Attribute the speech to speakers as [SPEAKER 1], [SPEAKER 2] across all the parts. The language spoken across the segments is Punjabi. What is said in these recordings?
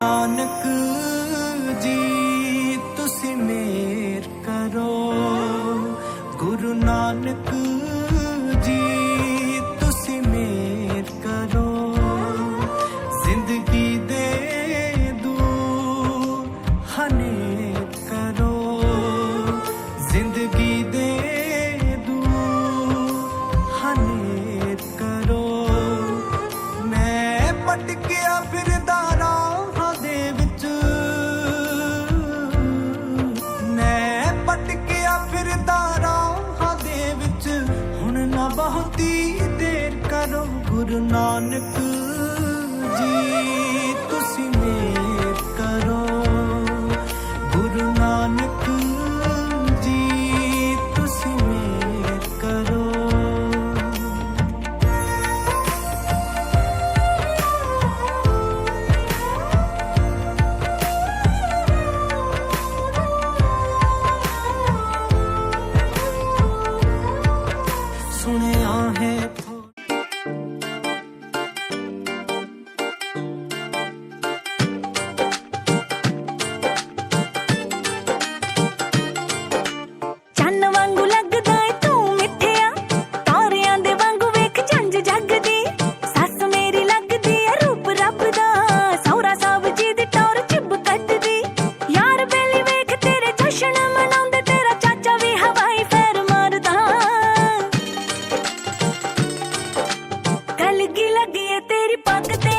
[SPEAKER 1] नानक जी तुसी मेर करो, गुरु नानक जी तुसी मेर करो, जिंदगी दे दू हनेर करो, जिंदगी दे दू हनेर करो। मैं भटकिया फिरदा राहां दे विच, मैं भटकिया फिरदा राहां दे विच, हुण ना बहुती देर करो, गुरु नानक जी तुसी मेर करो, गुरु नानक जी तुसी मेर करो। सुनिया है
[SPEAKER 2] ਚੰਨ ਵਾਂਗੂ ਲੱਗਦਾ ਏ ਤੂੰ ਮਿੱਠਿਆ, ਤਾਰਿਆਂ ਦੇ ਵਾਂਗੂ ਵੇਖ ਜੰਜ ਜਗਦੀ, ਸੱਸ ਮੇਰੀ ਲੱਗਦੀ ਏ ਰੂਪ ਰੱਬ ਦਾ, ਸਹੁਰਾ ਸਾਹਿਬ ਜੀ ਦੀ ਟੌਰ ਚਿੱਬ ਕੱਢਦੀ, ਯਾਰ ਬੇਲੀ ਵੇਖ ਤੇਰੇ ਜਸ਼ਨ ਮਨਾਉਂਦੇ, ਤੇਰਾ ਚਾਚਾ ਵੀ ਹਵਾਈ ਫੇਰ ਮਾਰਦਾ, ਕਲਗੀ ਲੱਗੀ ਏ ਤੇਰੀ ਪੱਗ ਤੇ,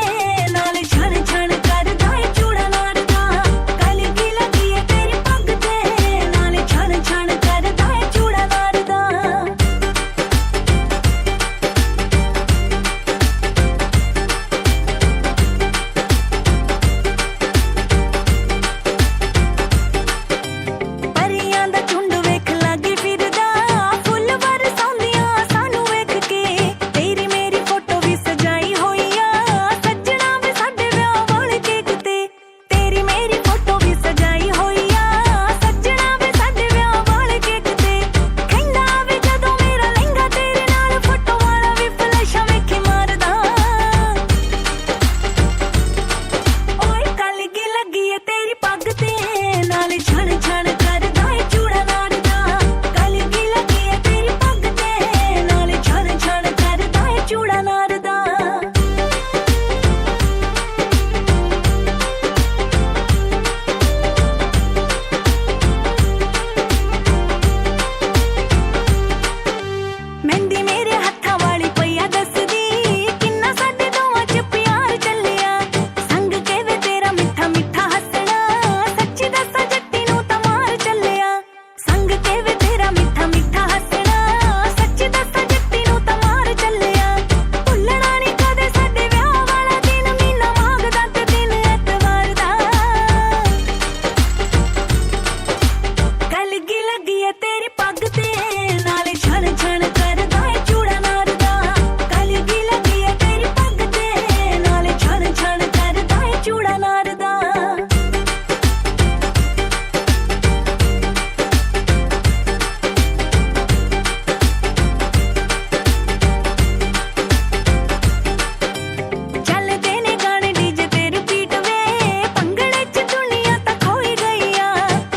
[SPEAKER 2] ਨਾਲ ਛਣ ਛਣ ਕਰਦਾ ਏ ਚੂੜਾ ਨਾਰਦਾ, ਕਲਗੀ ਲੱਗੀ ਏ ਤੇਰੀ ਪੱਗ ਤੇ, ਨਾਲ ਛਣ ਛਣ ਕਰਦਾ ਏ ਚੂੜਾ ਨਾਰਦਾ। ਪਰੀਆਂ ਦਾ ਝੁੰਡ ਵੇਖ ਲਾਗੇ ਫਿਰਦਾ, ਫੁੱਲ ਬਰਸਾਉਂਦੀਆਂ ਸਾਨੂੰ ਵੇਖ ਕੇ, ਤੇਰੀ ਮੇਰੀ ਫੋਟੋ ਵੀ ਸਜਾਈ ਹੋਈ ਆ, ਸੱਜਣਾ ਵੇ ਸਾਡੇ ਵਿਆਹ ਵਾਲੇ ਕੇਕ ਤੇ, ਤੇਰੀ ਮੇਰੀ ਫੋਟੋ ਵੀ ਸਜਾਈ ਹੋਈ ਆ, ਸੱਜਣਾ ਵੇ ਸਾਡੇ ਵਿਆਹ ਵਾਲੇ ਕੇਕ ਤੇ, ਕਹਿੰਦਾ ਵੇ ਜਦੋਂ ਮੇਰਾ ਲਹਿੰਗਾ ਤੇਰੇ ਨਾਲ, ਫੋਟੋ ਵਾਲਾ ਵੀ ਫਲੈਸ਼ਾਂ ਵੇਖੀ ਮਾਰਦਾ, ਓਏ ਕਲਗੀ ਲੱਗੀ ਏ ਤੇਰੀ ਪੱਗ ਤੇ, ਨਾਲ ਛਣ ਛਣ ਕਰਦਾ ਏ ਚੂੜਾ ਨਾਰਦਾ, ਕਲਗੀ ਲੱਗੀ ਏ ਤੇਰੀ ਪੱਗ ਤੇ, ਨਾਲ ਛਣ ਛਣ ਕਰਦਾ ਏ ਚੂੜਾ ਨਾਰਦਾ। ਮਹਿੰਦੀ ਮੇਰੇ ਹੱਥਾਂ ਵਾਲੀ ਪਈਆ ਦੱਸਦੀ, ਕਿੰਨਾ ਸਾਡੇ ਦੋਵਾਂ ਚ ਪਿਆਰ ਚੱਲਿਆ, ਸੰਗ ਕੇ ਵੇ ਤੇਰਾ ਮਿੱਠਾ ਮਿੱਠਾ ਹੱਸਣਾ, ਸੱਚੀ ਦੱਸਾਂ ਜੱਟੀ ਨੂੰ ਤਾਂ ਮਾਰ ਚੱਲਿਆ, ਸੰਗ ਕੇ ਵੇ ਤੇਰਾ ਮਿੱਠਾ ਮਿੱਠਾ ਹੱਸਣਾ, ਸੱਚੀ ਦੱਸਾਂ ਜੱਟੀ ਨੂੰ ਤਾਂ ਮਾਰ ਚੱਲਿਆ, ਭੁੱਲਣਾ ਨੀ ਕਦੇ ਸਾਡੇ ਵਿਆਹ ਵਾਲਾ ਦਿਨ, ਮਹੀਨਾ ਮੰਗਦਾ ਤੇ ਦਿਨ ਐਤਵਾਰ ਦਾ, ਕਲਗੀ ਲੱਗੀ ਏ ਤੇਰੀ ਪੱਗ ਤੇ, ਨਾਲ ਛਣ ਛਣ ਕਰਦਾ ਏ ਚੂੜਾ ਨਾਰਦਾ, ਕਲਗੀ ਲੱਗੀ ਏ ਤੇਰੀ ਪੱਗ ਤੇ, ਨਾਲ ਛਣ ਛਣ ਕਰਦਾ ਏ ਚੂੜਾ ਨਾਰਦਾ। ਚੱਲਦੇ ਨੇ ਗਾਣੇ ਡੀਜੇ ਤੇ ਰਿਪੀਟ ਵੇ, ਭੰਗੜੇ 'ਚ ਦੁਨੀਆ ਤਾਂ ਖੋਈ ਗਈ ਆ,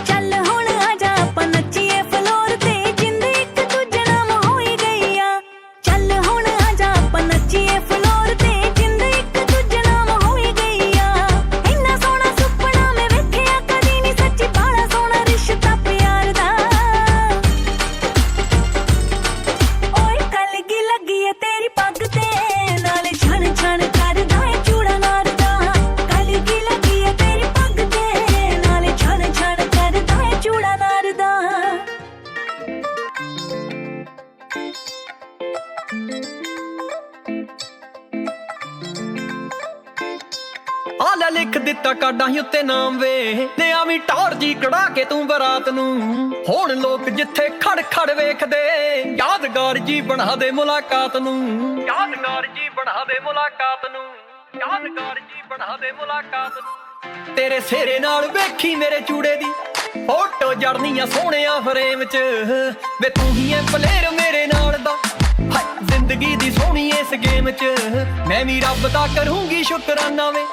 [SPEAKER 2] ਚੱਲ ਹੁਣ ਆ ਜਾ ਆਪਾਂ ਨੱਚੀਏ ਫਲੋਰ ਤੇ, ਜਿੰਦ ਇੱਕ ਦੂਜੇ ਨਾਮ ਹੋਈ ਗਈ ਆ, ਚੱਲ ਹੁਣ ਆ ਜਾ ਆਪਾਂ ਨੱਚੀਏ ਫਲੋਰ ਤੇ, ਜਿੰਦ ਇੱਕ ਦੂਜੇ ਨਾਮ ਹੋਈ ਗਈ ਆ, ਇੰਨਾ ਸੋਹਣਾ ਸੁਪਨਾ ਮੈਂ ਵੇਖਿਆ ਕਦੀ ਨਹੀਂ, ਸੱਚੀ ਬਾਲਾ ਸੋਹਣਾ ਰਿਸ਼ਤਾ ਪਿਆਰ ਦਾ, ਓਏ ਕਲਗੀ ਲੱਗੀ ਏ ਤੇਰੀ ਪੱਗ ਤੇ, ਨਾਲ ਛਣ ਛਣ ਕਰਦਾ ਏ ਚੂੜਾ ਨਾਰਦਾ, ਕਲਗੀ ਲੱਗੀ ਏ ਤੇਰੀ ਪੱਗ ਤੇ, ਨਾਲ ਛਣ ਛਣ ਕਰਦਾ ਏ ਚੂੜਾ ਨਾਰਦਾ।
[SPEAKER 3] ਆ ਲੈ ਲਿਖ ਦਿੱਤਾ ਕਾਡਾਂ ਹੀ ਉੱਤੇ ਨਾਮ ਵੇ, ਤੇ ਆਵੀਂ ਟੌਰ ਜੀ ਕਢਾ ਕੇ ਤੂੰ ਬਰਾਤ ਨੂੰ, ਹੁਣ ਲੋਕ ਜਿੱਥੇ ਖੜ ਖੜ ਵੇਖਦੇ, ਯਾਦਗਾਰ ਜੀ ਬਣਾ ਦੇ ਮੁਲਾਕਾਤ ਨੂੰ, ਯਾਦਗਾਰ ਜੀ ਬਣਾ ਦੇ ਮੁਲਾਕਾਤ ਨੂੰ, ਯਾਦਗਾਰ ਜੀ ਬਣਾ ਦੇ ਮੁਲਾਕਾਤ ਨੂੰ, ਤੇਰੇ ਸਿਹਰੇ ਨਾਲ ਵੇਖੀ ਮੇਰੇ ਚੂੜੇ ਦੀ ਫੋਟੋ ਜੜਨੀਆਂ ਸੋਹਣਿਆ ਫਰੇਮ 'ਚ, ਵੇ ਤੂੰ ਹੀ ਐ ਪਲੇਅਰ ਮੇਰੇ ਨਾਲ ਦਾ, ਹਾਏ ਜ਼ਿੰਦਗੀ ਦੀ ਸੋਹਣੀ ਇਸ ਗੇਮ 'ਚ, ਮੈਂ ਵੀ ਰੱਬ ਦਾ ਕਰੂੰਗੀ ਸ਼ੁਕਰਾਨਾ ਵੇ,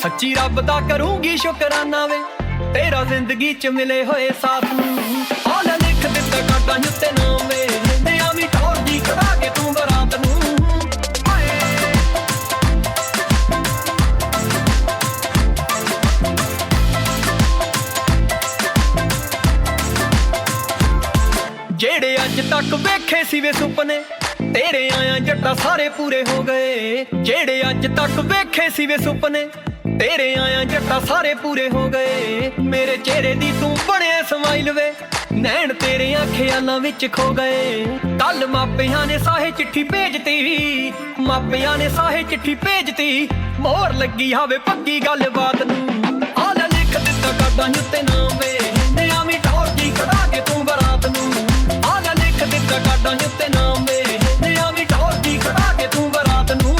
[SPEAKER 3] ਸੱਚੀ ਰੱਬ ਦਾ ਕਰੂੰਗੀ ਸ਼ੁਕਰਾਨਾ ਵੇ ਤੇਰਾ ਜ਼ਿੰਦਗੀ ਚ ਮਿਲੇ ਹੋਏ ਸਾਥ ਨੂੰ। ਆ ਲੈ ਲਿਖ ਦਿੱਤਾ ਕਾਟਾਂ ਉੱਤੇ ਨਾਮ ਵੇ ਤੇ ਆਵੀਂ ਟੌਰ ਦੀ ਕਢਾ ਕੇ ਤੂੰ ਬਰਾਤ ਨੂੰ। ਜਿਹੜੇ ਅੱਜ ਤੱਕ ਵੇਖੇ ਸੀ ਵੇ ਸੁਪਨੇ ਤੇਰੇ ਆਇਆ ਜੱਟਾ ਸਾਰੇ ਪੂਰੇ ਹੋ ਗਏ। ਜਿਹੜੇ ਅੱਜ ਤੱਕ ਵੇਖੇ ਸੀ ਵੇ ਸੁਪਨੇ ਤੇਰੇ ਆਇਆ ਜੱਟਾ ਸਾਰੇ ਪੂਰੇ ਹੋ ਗਏ। ਮੇਰੇ ਚਿਹਰੇ ਦੀ ਤੂੰ ਬਣਿਆ ਸਮਾਈਲ ਵੇ ਨੈਣ ਤੇਰੇ ਖਿਆਲਾਂ ਵਿੱਚ ਖੋ ਗਏ। ਕੱਲ ਮਾਪਿਆਂ ਨੇ ਸਾਹੇ ਚਿੱਠੀ ਭੇਜਤੀ ਮਾਪਿਆਂ ਨੇ ਸਾਹੇ ਚਿੱਠੀ ਭੇਜਤੀ ਮੋਹਰ ਲੱਗੀ ਹਾਵੇ ਪੱਕੀ ਗੱਲਬਾਤ ਨੂੰ। ਆ ਲੈ ਲਿਖ ਦਿੱਤਾ ਕਾਟਾਂ ਉੱਤੇ ਨਾਮ ਵੇ ਤੇ ਆਵੀਂ ਟੌਰ ਦੀ ਕਢਾ ਕੇ ਤੂੰ ਬਰਾਤ ਨੂੰ। ਆ ਲੈ ਲਿਖ ਦਿੱਤਾ ਕਾਟਾਂ ਉੱਤੇ ਨਾਮ ਵੇ ਤੇ ਆਵੀਂ ਟੌਰ ਦੀ ਕਢਾ ਕੇ ਤੂੰ ਬਰਾਤ ਨੂੰ।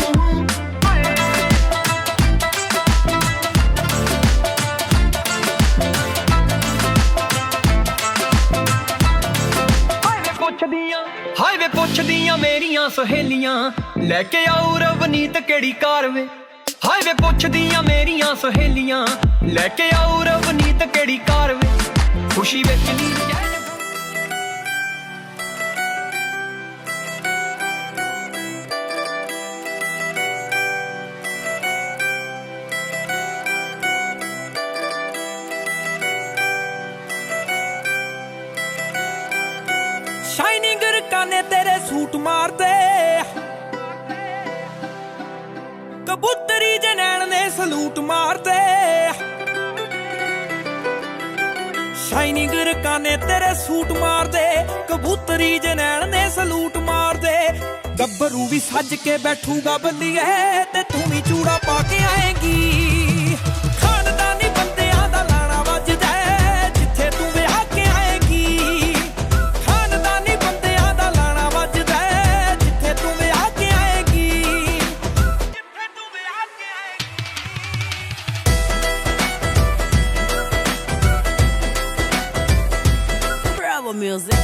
[SPEAKER 3] ਹਾਏ ਵੇ ਪੁੱਛਦੀਆਂ ਮੇਰੀਆਂ ਸਹੇਲੀਆਂ ਲੈ ਕੇ ਆਉ ਰਵਨੀਤ ਕਿਹੜੀ ਕਾਰ ਵੇ। ਹਾਏ ਵੇ ਪੁੱਛਦੀਆਂ ਮੇਰੀਆਂ ਸਹੇਲੀਆਂ ਲੈ ਕੇ ਆਉ ਰਵਨੀਤ ਕਿਹੜੀ ਕਾਰ ਵੇ। ਖੁਸ਼ੀ ਵਿੱਚ ਨੀ
[SPEAKER 4] शाइनिंग रकाने तेरे सूट मारते कबूतरी जनैन ने सलूट मारते। शाइनिंग रकाने तेरे सूट मारते कबूतरी जनैन ने सलूट मारते। गब्बरू भी सज के बैठूगा बल्लिए ते तू भी चूड़ा पा के आएगी। खानदानी बंदियां दा लाना वजदा जिथे तू विआह के आएगी।
[SPEAKER 2] Music.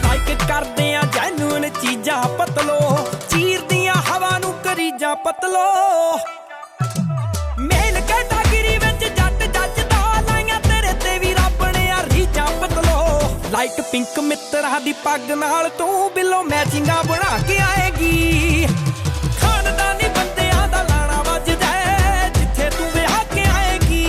[SPEAKER 4] लाइक करदे आ जैनुअन चीजां पतलो चीरदियां हवा नू करीजां पतलो। मेल कैटागिरी विच जट जजदा लाइयां तेरे ते भी रब ने आ रीजां पतलो। लाइट पिंक मित्तरा दी पग नाल तू बिलो मैचिंगां बना के आएगी। खानदानी बंदियां दा लाना वजदा जिथे तू विआह के आएगी।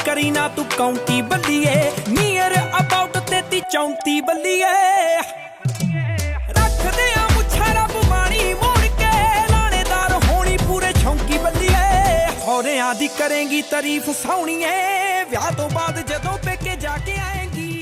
[SPEAKER 4] करी ना तू काउंटी बल्लिए नीयर अबाउट 33-34 बल्लिए। रख दे मुछा रब मानी मोड़ के लानेदार होनी पूरे छौंकी बल्लिए। होरियां दी करेंगी तारीफ सोहणीए विआह तो बाद जदों पेके जाके आएगी।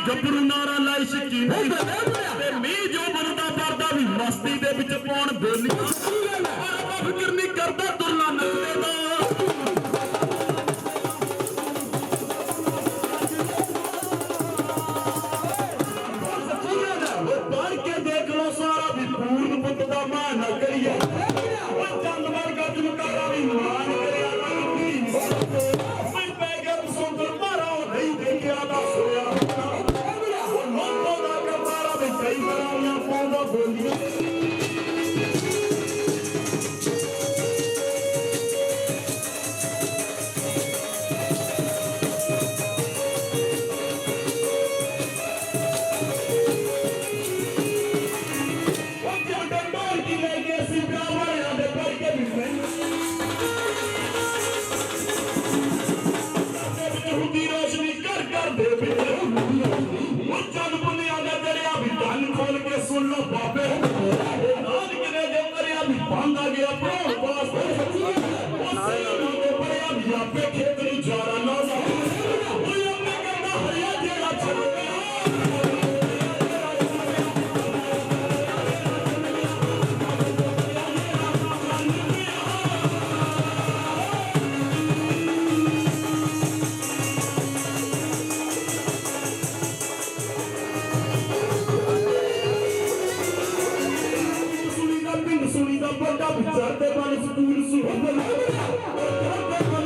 [SPEAKER 5] ਗੱਭਰੂ ਨਾਰਾ ਲਾਈ ਸ਼ਕੀਨੀ ਤੇ ਮੀਂਹ ਜੋ ਬਣਦਾ ਪਰਦਾ ਵੀ ਮਸਤੀ ਦੇ ਵਿੱਚ ਪਾਉਣ ਬੋਲੀ ਫਿਕਰ ਨਹੀਂ ਕਰਦਾ ਤੁਰਨਾ ਨੱਚਦੇ ਦਾ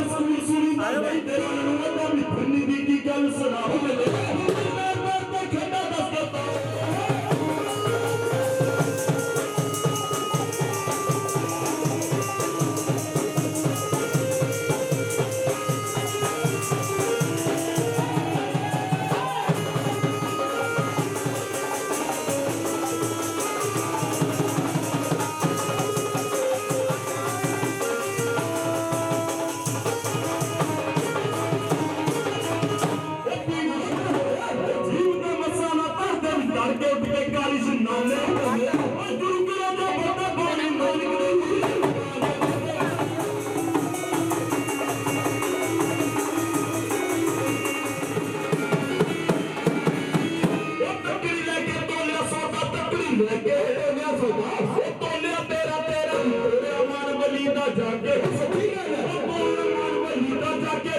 [SPEAKER 5] ਸਕੂਲ ਸੁਣੀ ਤਾਂ ਨਹੀਂ ਤੇਰਾ ਨੂੰ ਵੱਡਾ ਵੀ ਫੰਨੀ ਦੀ ਕੀ ਗੱਲ ਸੁਣਾਓ ਮੇਰੇ ਮੈਂ ਤੇ ਖੇਡਾ ਦੱਸ ਦਿੱਤਾ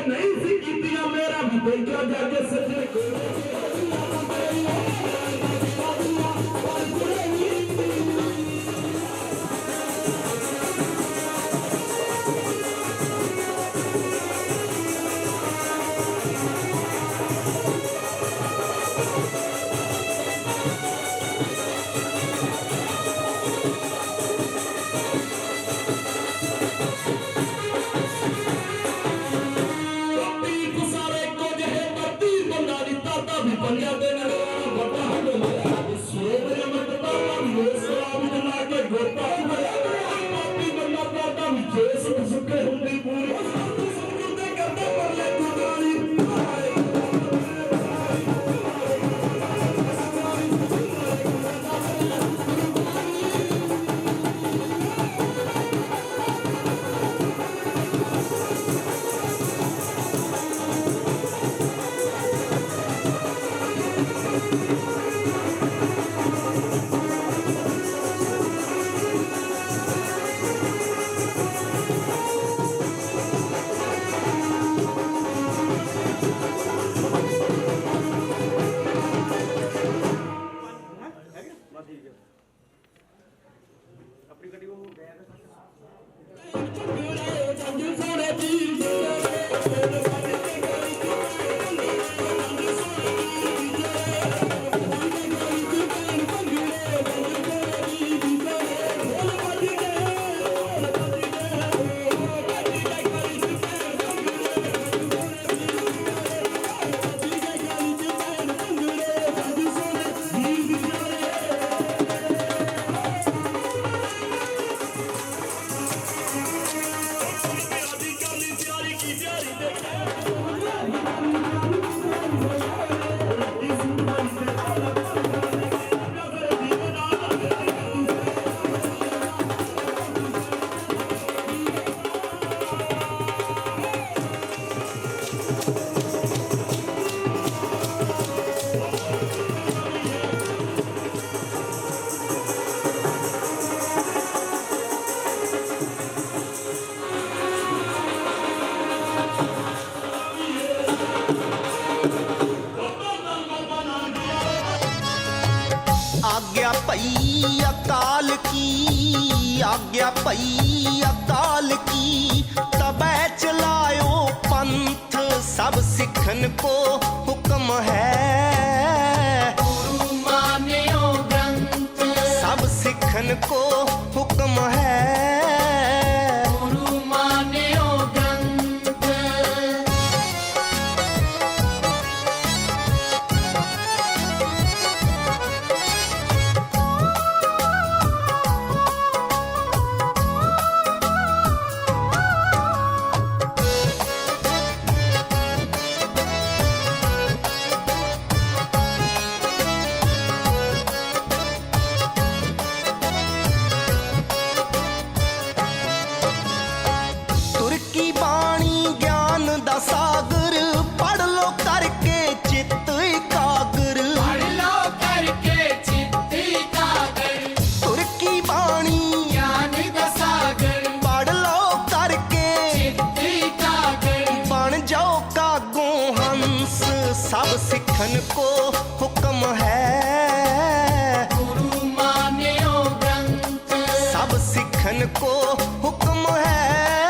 [SPEAKER 5] नहीं सी कीतियां मेरा भी देखा जाके सजने को
[SPEAKER 1] आज्ञा पई अकाल की, आज्ञा पई अकाल की, तबै चलायो पंथ सब सिखन को हुक्म है।
[SPEAKER 6] गुरु मान्यो ग्रंथ
[SPEAKER 1] सब सिखन को हुक्म है।
[SPEAKER 6] गुरु मान्यो ग्रंथ
[SPEAKER 1] सब सिखन को हुक्म है।
[SPEAKER 6] गुरु मान्यो ग्रंथ
[SPEAKER 1] सब सिखन को हुक्म है।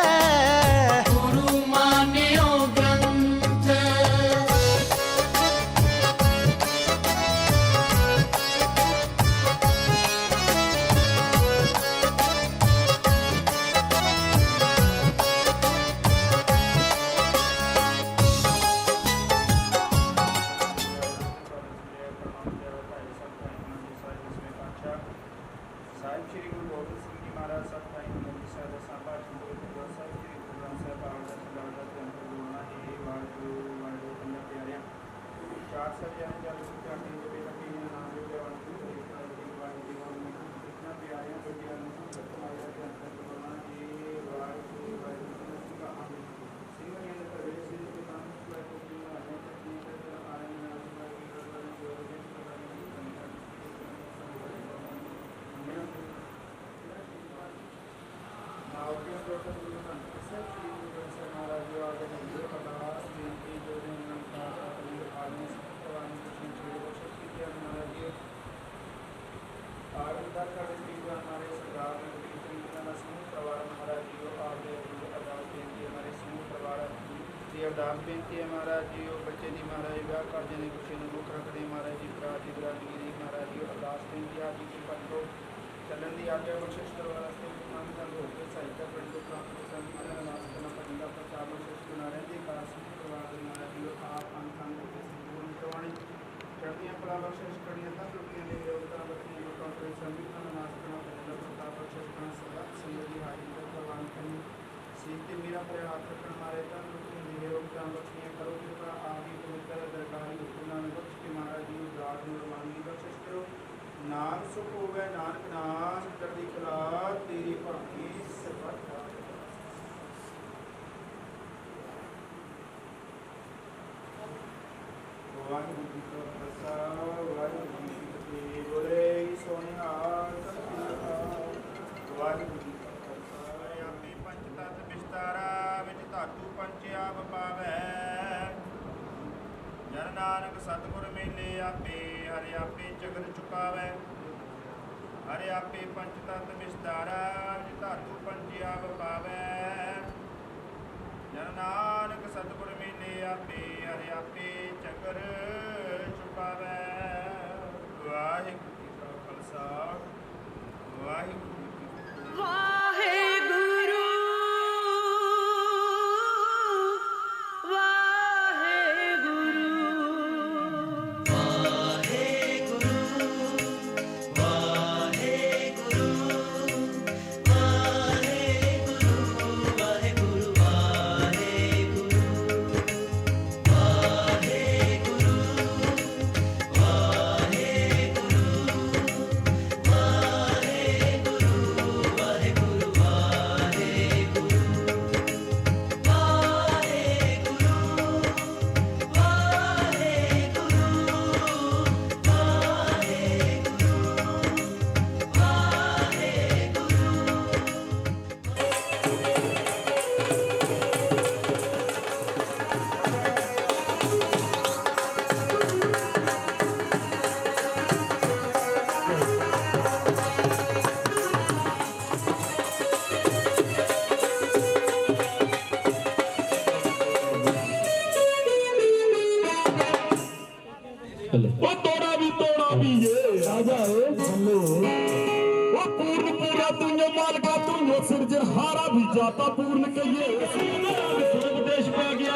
[SPEAKER 7] ਗੋਬਿੰਦ ਸਿੰਘ ਜੀ ਮਹਾਰਾਜ ਸਾਹਿਬ ਜੀ ਸਾਹਿਬ ਦਾ ਸਾਬਾ ਚੰਦੋ ਗੁਰਦੁਆਰਾ ਸਾਹਿਬ ਜੀ ਗੁਰਦੁਆਰਾ ਸਾਹਿਬ ਬਾਬਾ ਦਾ ਸਰਦਾਰ ਦਾ ਜਨਮ ਹੋਣਾ ਇਹ ਵਾਹਿਗੁਰੂ ਵਾਹਿਗੁਰੂ ਪੰਜਾਂ ਪਿਆਰਿਆਂ ਚਾਰ ਸਜਿਆਣੇ ਜਲ ਸੁਖਾਟੀ ਦੇ ਬੇਨਤੀ ਨਾਮ ਦੇ ਜਵਾਨ ਦੀ ਵਾਹਿਗੁਰੂ ਜੀ ਕਿੰਨਾ ਪਿਆਰਿਆਂ ਬੱਚਿਆਂ ਨੂੰ ਸਤਿਮਾਇਆ ਦੇ ਅੰਦਰ ਹੋਣਾ ਇਹ ਵਾਹਿਗੁਰੂ ਵਾਹਿਗੁਰੂ ਜੀ ਦਾ ਆਮੀਨ ਸਿੰਘਾਂ ਦੇ ਪ੍ਰਵੇਸ਼ ਦੇ ਨਾਮ ਸੁਖਾਈ ਕੋ ਜੀ ਆਨੇ ਤੇ ਤੇ ਆਏ ਨਾਮ ਸੁਖਾਈ ਗੁਰਦੁਆਰਾ ਜੋੜ ਦੇ Audio total human research universal Maharaj organization Abbas BNP Jordan Namkar Ali Army Sattwani Kushin Chiro Shakti Kyan Maharaj Arundar Kadesti हमारे सरदार ने समूह प्रवार महाराज जी आगे अरदास बेनती हमारे समूह प्रवार जी अरदास बेनती है महाराज जी बच्चे दी महाराज विवाह कर देने खुशी ने मुख रखने महाराज जी भरा जी बिरादरी महाराज जी अरदास बेनती आज की पत्रो चलन की आज्ञा बख्शिश करवा रास्ते में काम चालू होकर सहायता बड़ी लोग प्राप्त संगीत नाश करना पड़ेगा प्रचार बख्शिश बना रहे थे काशी करवा देना जी आप अंखान को संपूर्ण करवानी चढ़तियाँ पड़ा बख्शिश करनी था रुकियाँ ले देवता बच्चियाँ लोगों को संगीत नाश करना पड़ेगा प्रताप बख्शिश करना सदा संयोगी हाजिर करवान करनी सीखते मेरा पर हाथ रखना हमारे तन रुकियाँ ले देवता बच्चियाँ करो कृपा आगे पवित्र दरगाही हुक्म बख्श के महाराज जी राज निर्माणी बख्शिश करो नाम सुख हो गए नानक नाम चढ़ती कला तेरी भागी सिफत वाहिगुरू जी का खालसा वाहिगुरू जी की फतेह बोले सोनिहाल वाहिगुरू जी का खालसा आपे पंच तत्व विस्तारा विच धातु पंच आप पावै जन नानक सतगुर मेले आपे हरे आपे जगत चुकावै हरे आपे पंच तत्व विस्तारा धातु पंच आप पावै जन नानक सतगुर मेले आपे हरे आपे जगत चुकावै वाहिगुरू जी का खालसा वाहिगुरू जी की फतेह
[SPEAKER 2] वाहेगुरु
[SPEAKER 5] सिरजहारा भी जाता पूर्ण कहिए देश पा गया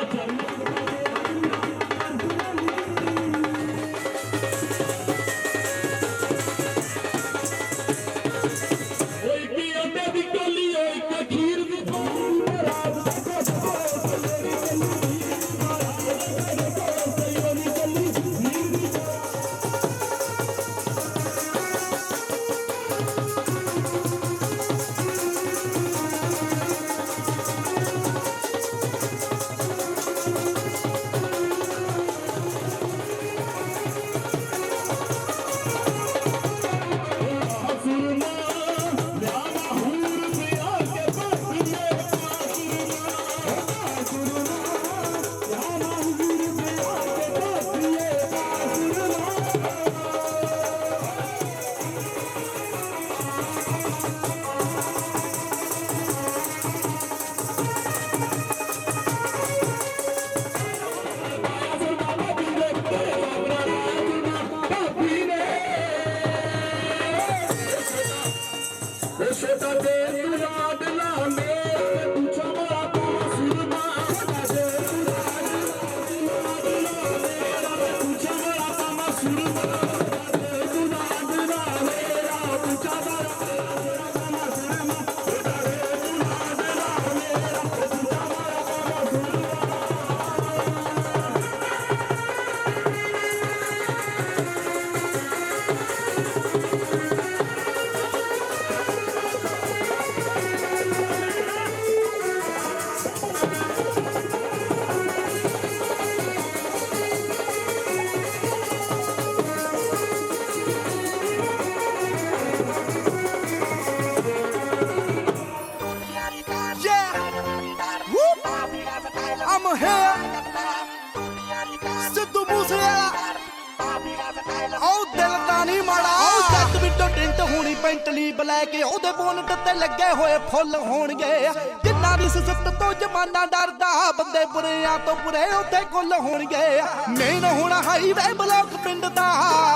[SPEAKER 8] ਇੰਨਾ ਨਹੀਂ ਮਾੜਾ ਉਹ ਜੱਟ ਵਿੱਚੋਂ ਟਿੰਟ ਹੋਣੀ ਪੈਂਟਲੀ ਬਲੈਕ ਉਹਦੇ ਬੋਨਟ ਤੇ ਲੱਗੇ ਹੋਏ ਫੁੱਲ ਹੋਣਗੇ ਜਿੰਨਾ ਦੀ ਸਿਫਤ ਤੋਂ ਜਮਾਨਾ ਡਰਦਾ ਬੰਦੇ ਬੁਰਿਆਂ ਤੋਂ ਬੁਰੇ ਉੱਥੇ ਗੁੱਲ ਹੋਣਗੇ ਮੇਨ ਹੋਣਾ ਹਾਈਵੇ ਬਲੌਕ ਪਿੰਡ ਦਾ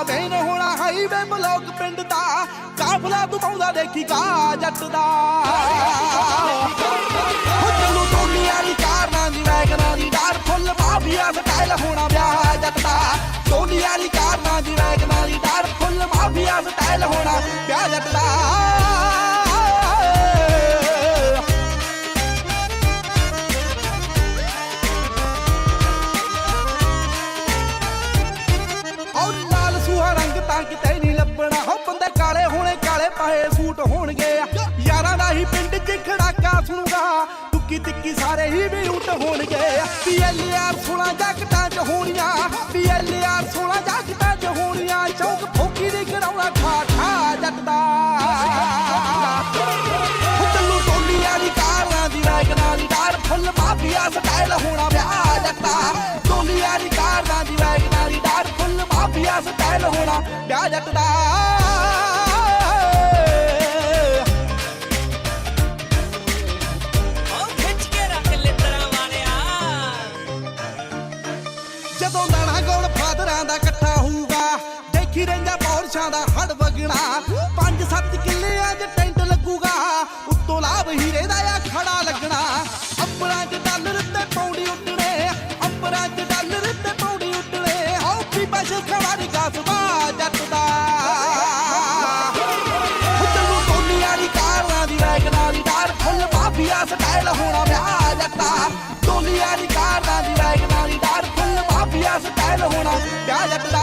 [SPEAKER 8] ਮੇਨ ਹੋਣਾ ਹਾਈਵੇ ਬਲੌਕ ਪਿੰਡ ਦਾ ਕਾਫਲਾ ਤੂੰ ਪਾਉਂਦਾ ਦੇਖੀਗਾ ਜੱਟ ਦਾ ਉਹ ਚੱਲੂ ਟੋਲੀਆਂ ਦੀ ਕਾਰਾਂ ਦੀ ਵੈਗਨਾਂ ਦੀ ਡਾਰ ਫੁੱਲ ਮਾਫੀਆ ਸਟਾਈਲ ਹੋਣਾ ਵਿਆਹ ਜੱਟ ਦਾ ਟੋਲੀਆਂ ਦੀ ਕਾਰਾਂ ਦੀ ਵੈਗਨਾਂ ਦੀ ਡਾਰ ਫੁੱਲ ਮਾਫੀਆ ਸਟਾਈਲ ਹੋਣਾ ਵਿਆਹ ਜੱਟ ਦਾ ਕਿਤੇ ਨਹੀਂ ਲੱਭਣਾ ਹੋ ਬੰਦੇ ਕਾਲੇ ਹੋਣੇ ਕਾਲੇ ਪਾਏ ਸੂਟ ਹੋਣਗੇ ਯਾਰਾਂ ਦਾ ਹੀ ਪਿੰਡ 'ਚ ਖੜਾਕਾ ਸੁਣੂਗਾ ਟੁੱਕੀ ਟਿੱਕੀ ਸਾਰੇ ਹੀ ਵੀ ਰੂਟ ਹੋਣਗੇ PLR 16 ਜੱਟਾਂ 'ਚ ਹੋਣੀਆਂ PLR 16 ਜੱਟਾਂ 'ਚ ਹੋਣੀਆਂ ਚੌਕ ਫੋਕੀ ਦੀ ਕਰਾਉਣਾ ਠਾ ਠਾ ਜੱਟ ਦਾ ਚੱਲੂ ਟੋਲੀਆਂ ਦੀ ਕਾਰਾਂ ਦੀ ਵੈਗਨਾਂ ਦੀ ਡਾਰ ਫੁੱਲ ਮਾਫੀਆ ਸਟਾਈਲ ਹੋਣਾ ਵਿਆਹ ਜੱਟਾ ਟੋਲੀਆਂ ਦੀ ਕਾਰਾਂ ਦੀ ਵੈਗਨਾਂ ਦੀ ਡਾਰ ਫੁੱਲ ਮਾਫੀਆ ਸਟਾਈਲ ਹੋਣਾ ਵਿਆਹ ਜੱਟ ਦਾ ਜਦੋਂ ਦਾਣਾ ਗੋਲ ਫਾਦਰਾਂ ਦਾ ਇਕੱਠਾ ਹੋਊਗਾ ਦੇਖੀ ਰਹਿੰਦਾ ਪੌਰਸ਼ਾਂ ਦਾ ਹੜ ਵਗਣਾ 5-7 ਕਿੱਲਿਆਂ 'ਚ ਟੈਂਟ ਲੱਗੂਗਾ ਉੱਤੋਂ ਲਾਭ ਹੀਰੇ ਦਾ ਆ ਖੜਾ ਲੱਗਣਾ ਅੰਬਰਾਂ 'ਚ ਡਾਲਰ ਤੇ ਪੌਂਡੀ ਉੱਡਣੇ ਅੰਬਰਾਂ 'ਚ ਡਾਲਰ ਤੇ ਪੌਂਡੀ ਉੱਡਣੇ ਹੋ ਵੀ ਬਸ ਖੜਾ ਨਹੀਂ ਗਾਸਦਾ ਜੱਟ ਦਾ ਚੱਲੂ ਟੋਲੀਆਂ ਦੀ ਕਾਰਾਂ ਦੀ ਵੈਗਨਾਂ ਦੀ ਡਾਰ ਫੁੱਲ ਮਾਫੀਆ ਸਟਾਈਲ ਹੋਣਾ ਵਿਆਹ ਜੱਟਾ ਟੋਲੀਆਂ ਦੀ ਕਾਰਾਂ ਦੀ ਵੈਗਨਾਂ ਦੀ ਡਾਰ ਫੁੱਲ ਮਾਫੀਆ ਸਟਾਈਲ ਹੋਣਾ ਵਿਆਹ ਜੱਟ ਦਾ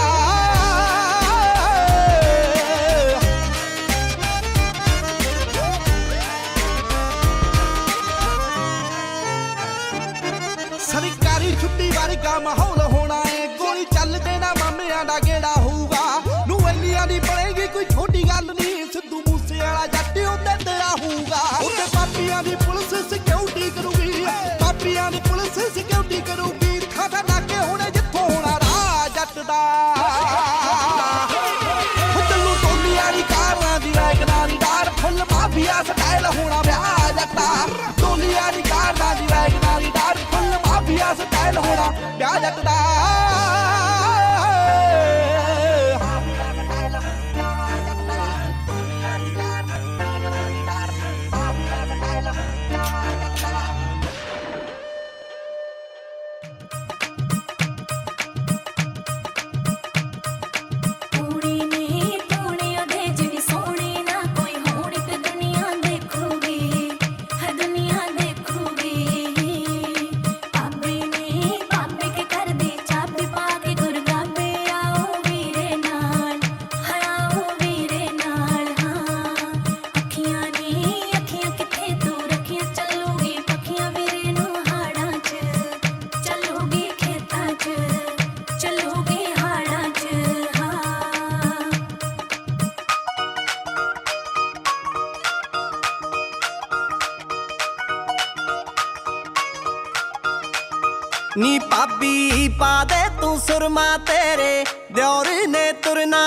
[SPEAKER 8] ਸਰਕਾਰੀ ਛੁੱਟੀ ਵਰਗਾ ਮਾਹੌਲ ਹੋਣਾ ਏ ਗੋਲੀ ਚੱਲ ਦੇਣਾ ਮਾਮਿਆਂ ਦਾ ਗੇੜਾ ਹੋਊਗਾ ਨੂੰਵੈਲੀਆਂ ਦੀ ਬਣੇਗੀ ਕੋਈ ਛੋਟੀ ਗੱਲ ਨਹੀਂ ਸਿੱਧੂ ਮੂਸੇ ਵਾਲਾ ਜੱਟ ਉੱਤੇ ਤੇਰਾ ਹੋਊਗਾ ਉੱਤੇ ਪਾਪੀਆਂ ਦੀ ਪੁਲਿਸ ਸਿਕਿਉਰਿਟੀ ਕਰੂਗੀ ਪਾਪੀਆਂ ਦੀ ਪੁਲਿਸ ਸਿਕਿਉਰਿਟੀ ਕਰੂਗੀ ਖਾਦਾ ਨਾਕੇ ਹੋਣੇ ਜਿੱਥੋਂ ਹੋਣਾ ਰਾਹ ਜੱਟ ਦਾ ਚੱਲੂ ਟੋਲੀਆਂ ਦੀ ਕਾਰਾਂ ਦੀ ਵੈਗਨਾਂ ਦੀ ਡਾਰ ਫੁੱਲ ਮਾਫੀਆ ਸਟਾਈਲ ਹੋਣਾ ਵਿਆਹ ਜੱਟਾ ਟੋਲੀਆਂ ਦੀ ਕਾਰਾਂ ਦੀ ਵੈਗਨਾਂ ਦੀ ਡਾਰ ਫੁੱਲ ਮਾਫੀਆ ਸਟਾਈਲ ਹੋਣਾ ਵਿਆਹ ਜੱਟ ਦਾ ਨੀ ਭਾਬੀ ਪਾ ਦੇ ਤੂੰ ਸੁਰਮਾ ਤੇਰੇ ਦਿਓਰ ਨੇ ਤੁਰਨਾ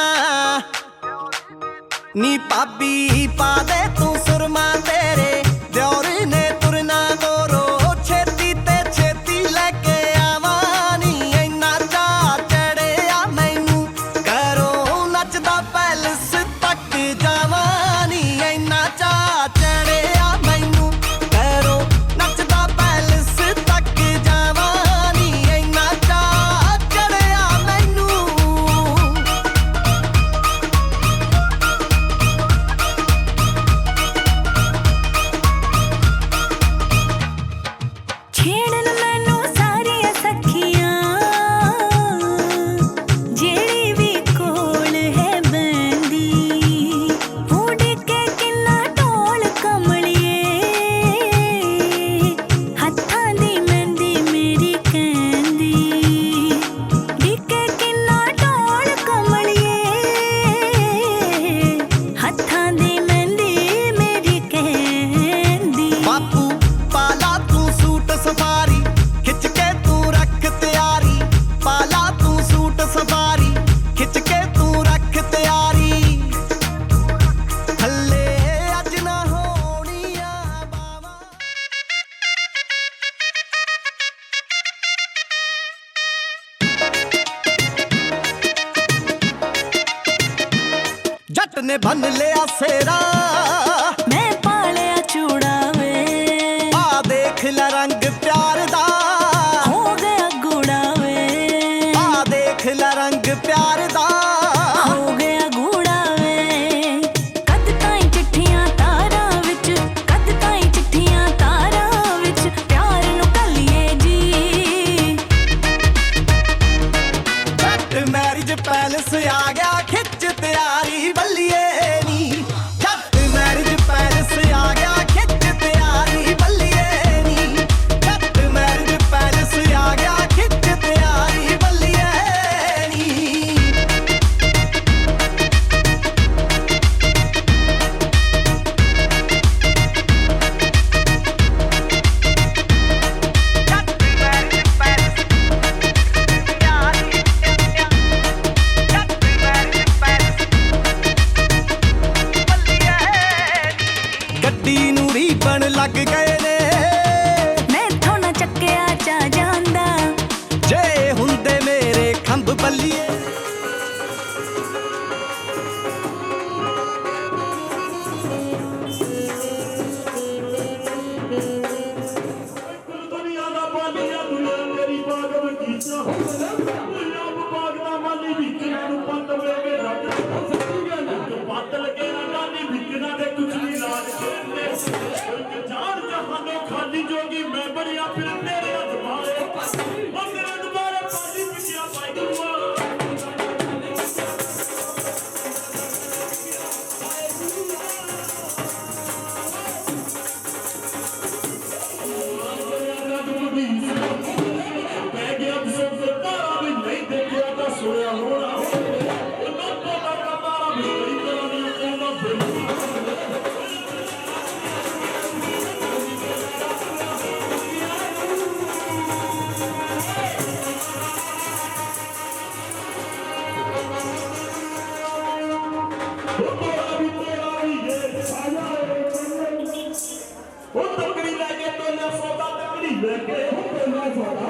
[SPEAKER 8] ਨੀ ਭਾਬੀ ਪਾ ਦੇ ਤੂੰ ਸੁਰਮਾ ਤੇਰੇ ਦਿਓਰ ਨੇ ਤੁਰਨਾ ਗੋਰੋ ਛੇਤੀ ਤੇ ਛੇਤੀ ਲੈ ਕੇ ਆਵਾਂ ਨੀ ਇੰਨਾ ਚਾਅ ਚੜਿਆ ਮੈਨੂੰ ਕਰੋ ਨੱਚਦਾ ਪੈਲਸ ਤੱਕ ਜਾਵਾਂ ਨੀ ਇੰਨਾ ਚਾਅ ਚੜਿਆ ਮੈਨੂੰ ਕਰੋ ਨੱਚਦਾ ਪੈਲਸ ਤੱਕ ਜਾਵਾਂ ने बन लिया सेरा,
[SPEAKER 2] मैं पालिया चूड़ा वे,
[SPEAKER 8] आ देख ला रंग प्यार दा
[SPEAKER 2] हो गया गूड़ा वे,
[SPEAKER 8] आ देख ला रंग प्यार दा
[SPEAKER 2] हो गया गूड़ा वे। कद ताईं चिट्ठियां तारां विच, कद ताईं चिट्ठियां तारां विच प्यार नूं घल्लिए जी।
[SPEAKER 8] जट मैरिज पैलेस आ गया खिच तैयारी बल्लिए नी, जट मैरिज पैलेस आ गया खिच तैयारी बल्लिए नी, जट मैरिज पैलेस आ गया खिच तैयारी बल्लिए नी। ਗੱਡੀ ਨੂੰ ਰੀਬਨ ਲੱਗ ਗਏ ਨੇ,
[SPEAKER 2] मैथों ना चक्किया चा जांदा,
[SPEAKER 8] ਜੇ ਹੁੰਦੇ ਮੇਰੇ ਖੰਭ ਬੱਲੀਏ।
[SPEAKER 5] ਦੁਨੀਆ ਦਾ ਬਾਲੀਆ ਦੁਨੀਆ ਤੇਰੀ ਬਾਗ ਬਗੀਚਾ ਦੁਨੀਆ ਬਾਗ ਦਾ ਮਾਲੀ ਵਿਕਣਾ ਨੂੰ ਪੰਦ ਵੇਗੇ ਰੱਬ ਸੱਚੀ ਗੱਲ ਹੈ ਪੱਤ ਲਗੇ ਨਾ ਗਾਲੀ ਵਿਕਣਾ ਦੇ ਕੁਛ ਨਹੀਂ ਲਾਜ ਖੇਡਦੇ ਇੱਕ ਜਾਨ ਜਹਾਨੋਂ ਖਾਲੀ ਜੋਗੀ ਮੈਂ ਬਣਿਆ ਫਿਰ ਤੇਰੇ ਅਜਮਾਏ ਮੰਗਣਾ ਦੁਬਾਰਾ ਪਾਲੀ ਪਿਛਿਆ ਪਾਈ ਗੁਰੂਆ ਪੈ ਗਿਆ ਸਭ ਤਾਰਾ ਵੀ ਨਹੀਂ ਦੇਖਿਆ ਤਾਂ ਸੁਣਿਆ ਹੋਣਾ ਲੋਕਾਂ ਦਾ ਕਤਾਰਾ ਵੀ ਕਈ ਤਰ੍ਹਾਂ ਦੀਆਂ ਉਹਨਾਂ ਬੇਲੀ ਉਹ ਤਕੜੀ ਲੈ ਕੇ ਤੋਲਿਆ ਸੌਦਾ ਤਕੜੀ ਲੈ ਕੇ ਤੋਲਿਆ ਸੌਦਾ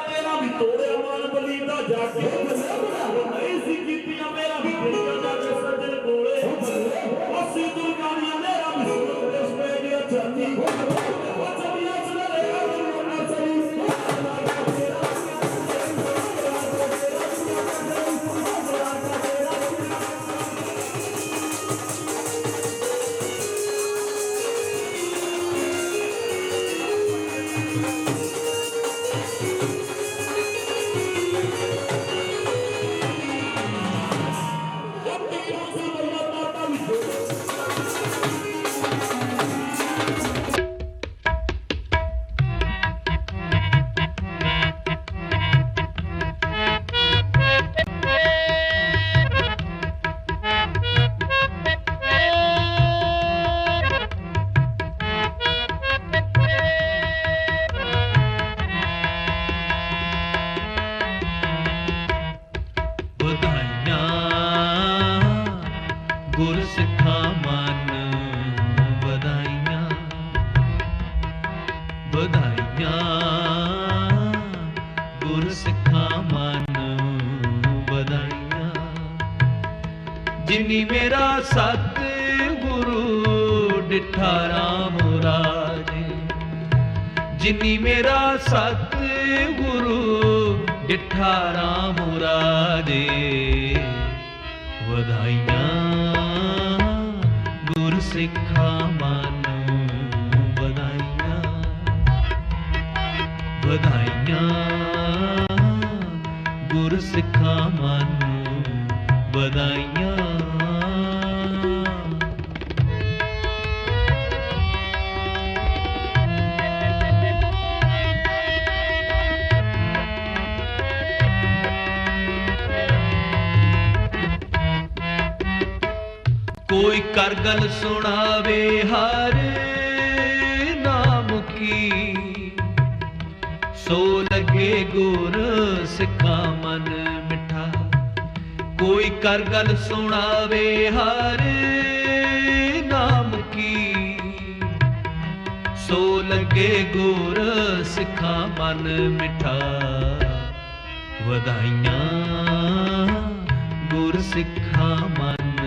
[SPEAKER 5] ਤੇਰਾ ਵੀ ਤੋੜਿਆ ਮਾਲ ਬਲੀ ਦਾ ਜਾ ਕੇ ਨਹੀਂ ਸੀ ਕੀਤੀਆਂ ਮੇਰਾ ਵੀ ਦੇਖਿਆ ਜਾ ਕੇ ਸੱਜਣ ਕੋਲੇ ਅਸੀਂ ਦੁਰਗਾਨੀਆਂ ਮੇਰਾ ਵੀ ਦੇਸ਼ ਪੈ ਗਿਆ ਜਾਨੀ ਉਹ ਚੜੀਆਂ ਚਲੇ ਨਾ ਸਹੀ
[SPEAKER 9] ਗੁਰ ਸਿੱਖਾਂ ਮਨ ਵਧਾਈਆਂ ਵਧਾਈਆਂ ਗੁਰ ਸਿੱਖਾਂ ਮਨ ਵਧਾਈਆਂ ਜਿਨੀ ਮੇਰਾ ਸਤ ਗੁਰੂ ਡਿਠਾ ਰਾਮ ਰਾਜੇ ਜਿਨੀ ਮੇਰਾ ਸਤ ਗੁਰੂ ਡਿਠਾ ਰਾਮ ਰਾਜੇ ਵਧਾਈਆਂ ਗੁਰ ਸਿੱਖਾਂ ਮਨ ਵਧਾਈਆਂ ਵਧਾਈਆਂ ਗੁਰ ਸਿੱਖਾਂ ਮਨ ਵਧਾਈਆਂ कोई कर गल सुनावे हर नाम की सो लगे गुर सिखा मन मिठा कोई कर गल सुनावे हर नाम की सो लगे गुर सिखा मन मिठा ਵਧਾਈਆਂ ਗੁਰ ਸਿੱਖਾਂ ਮਨ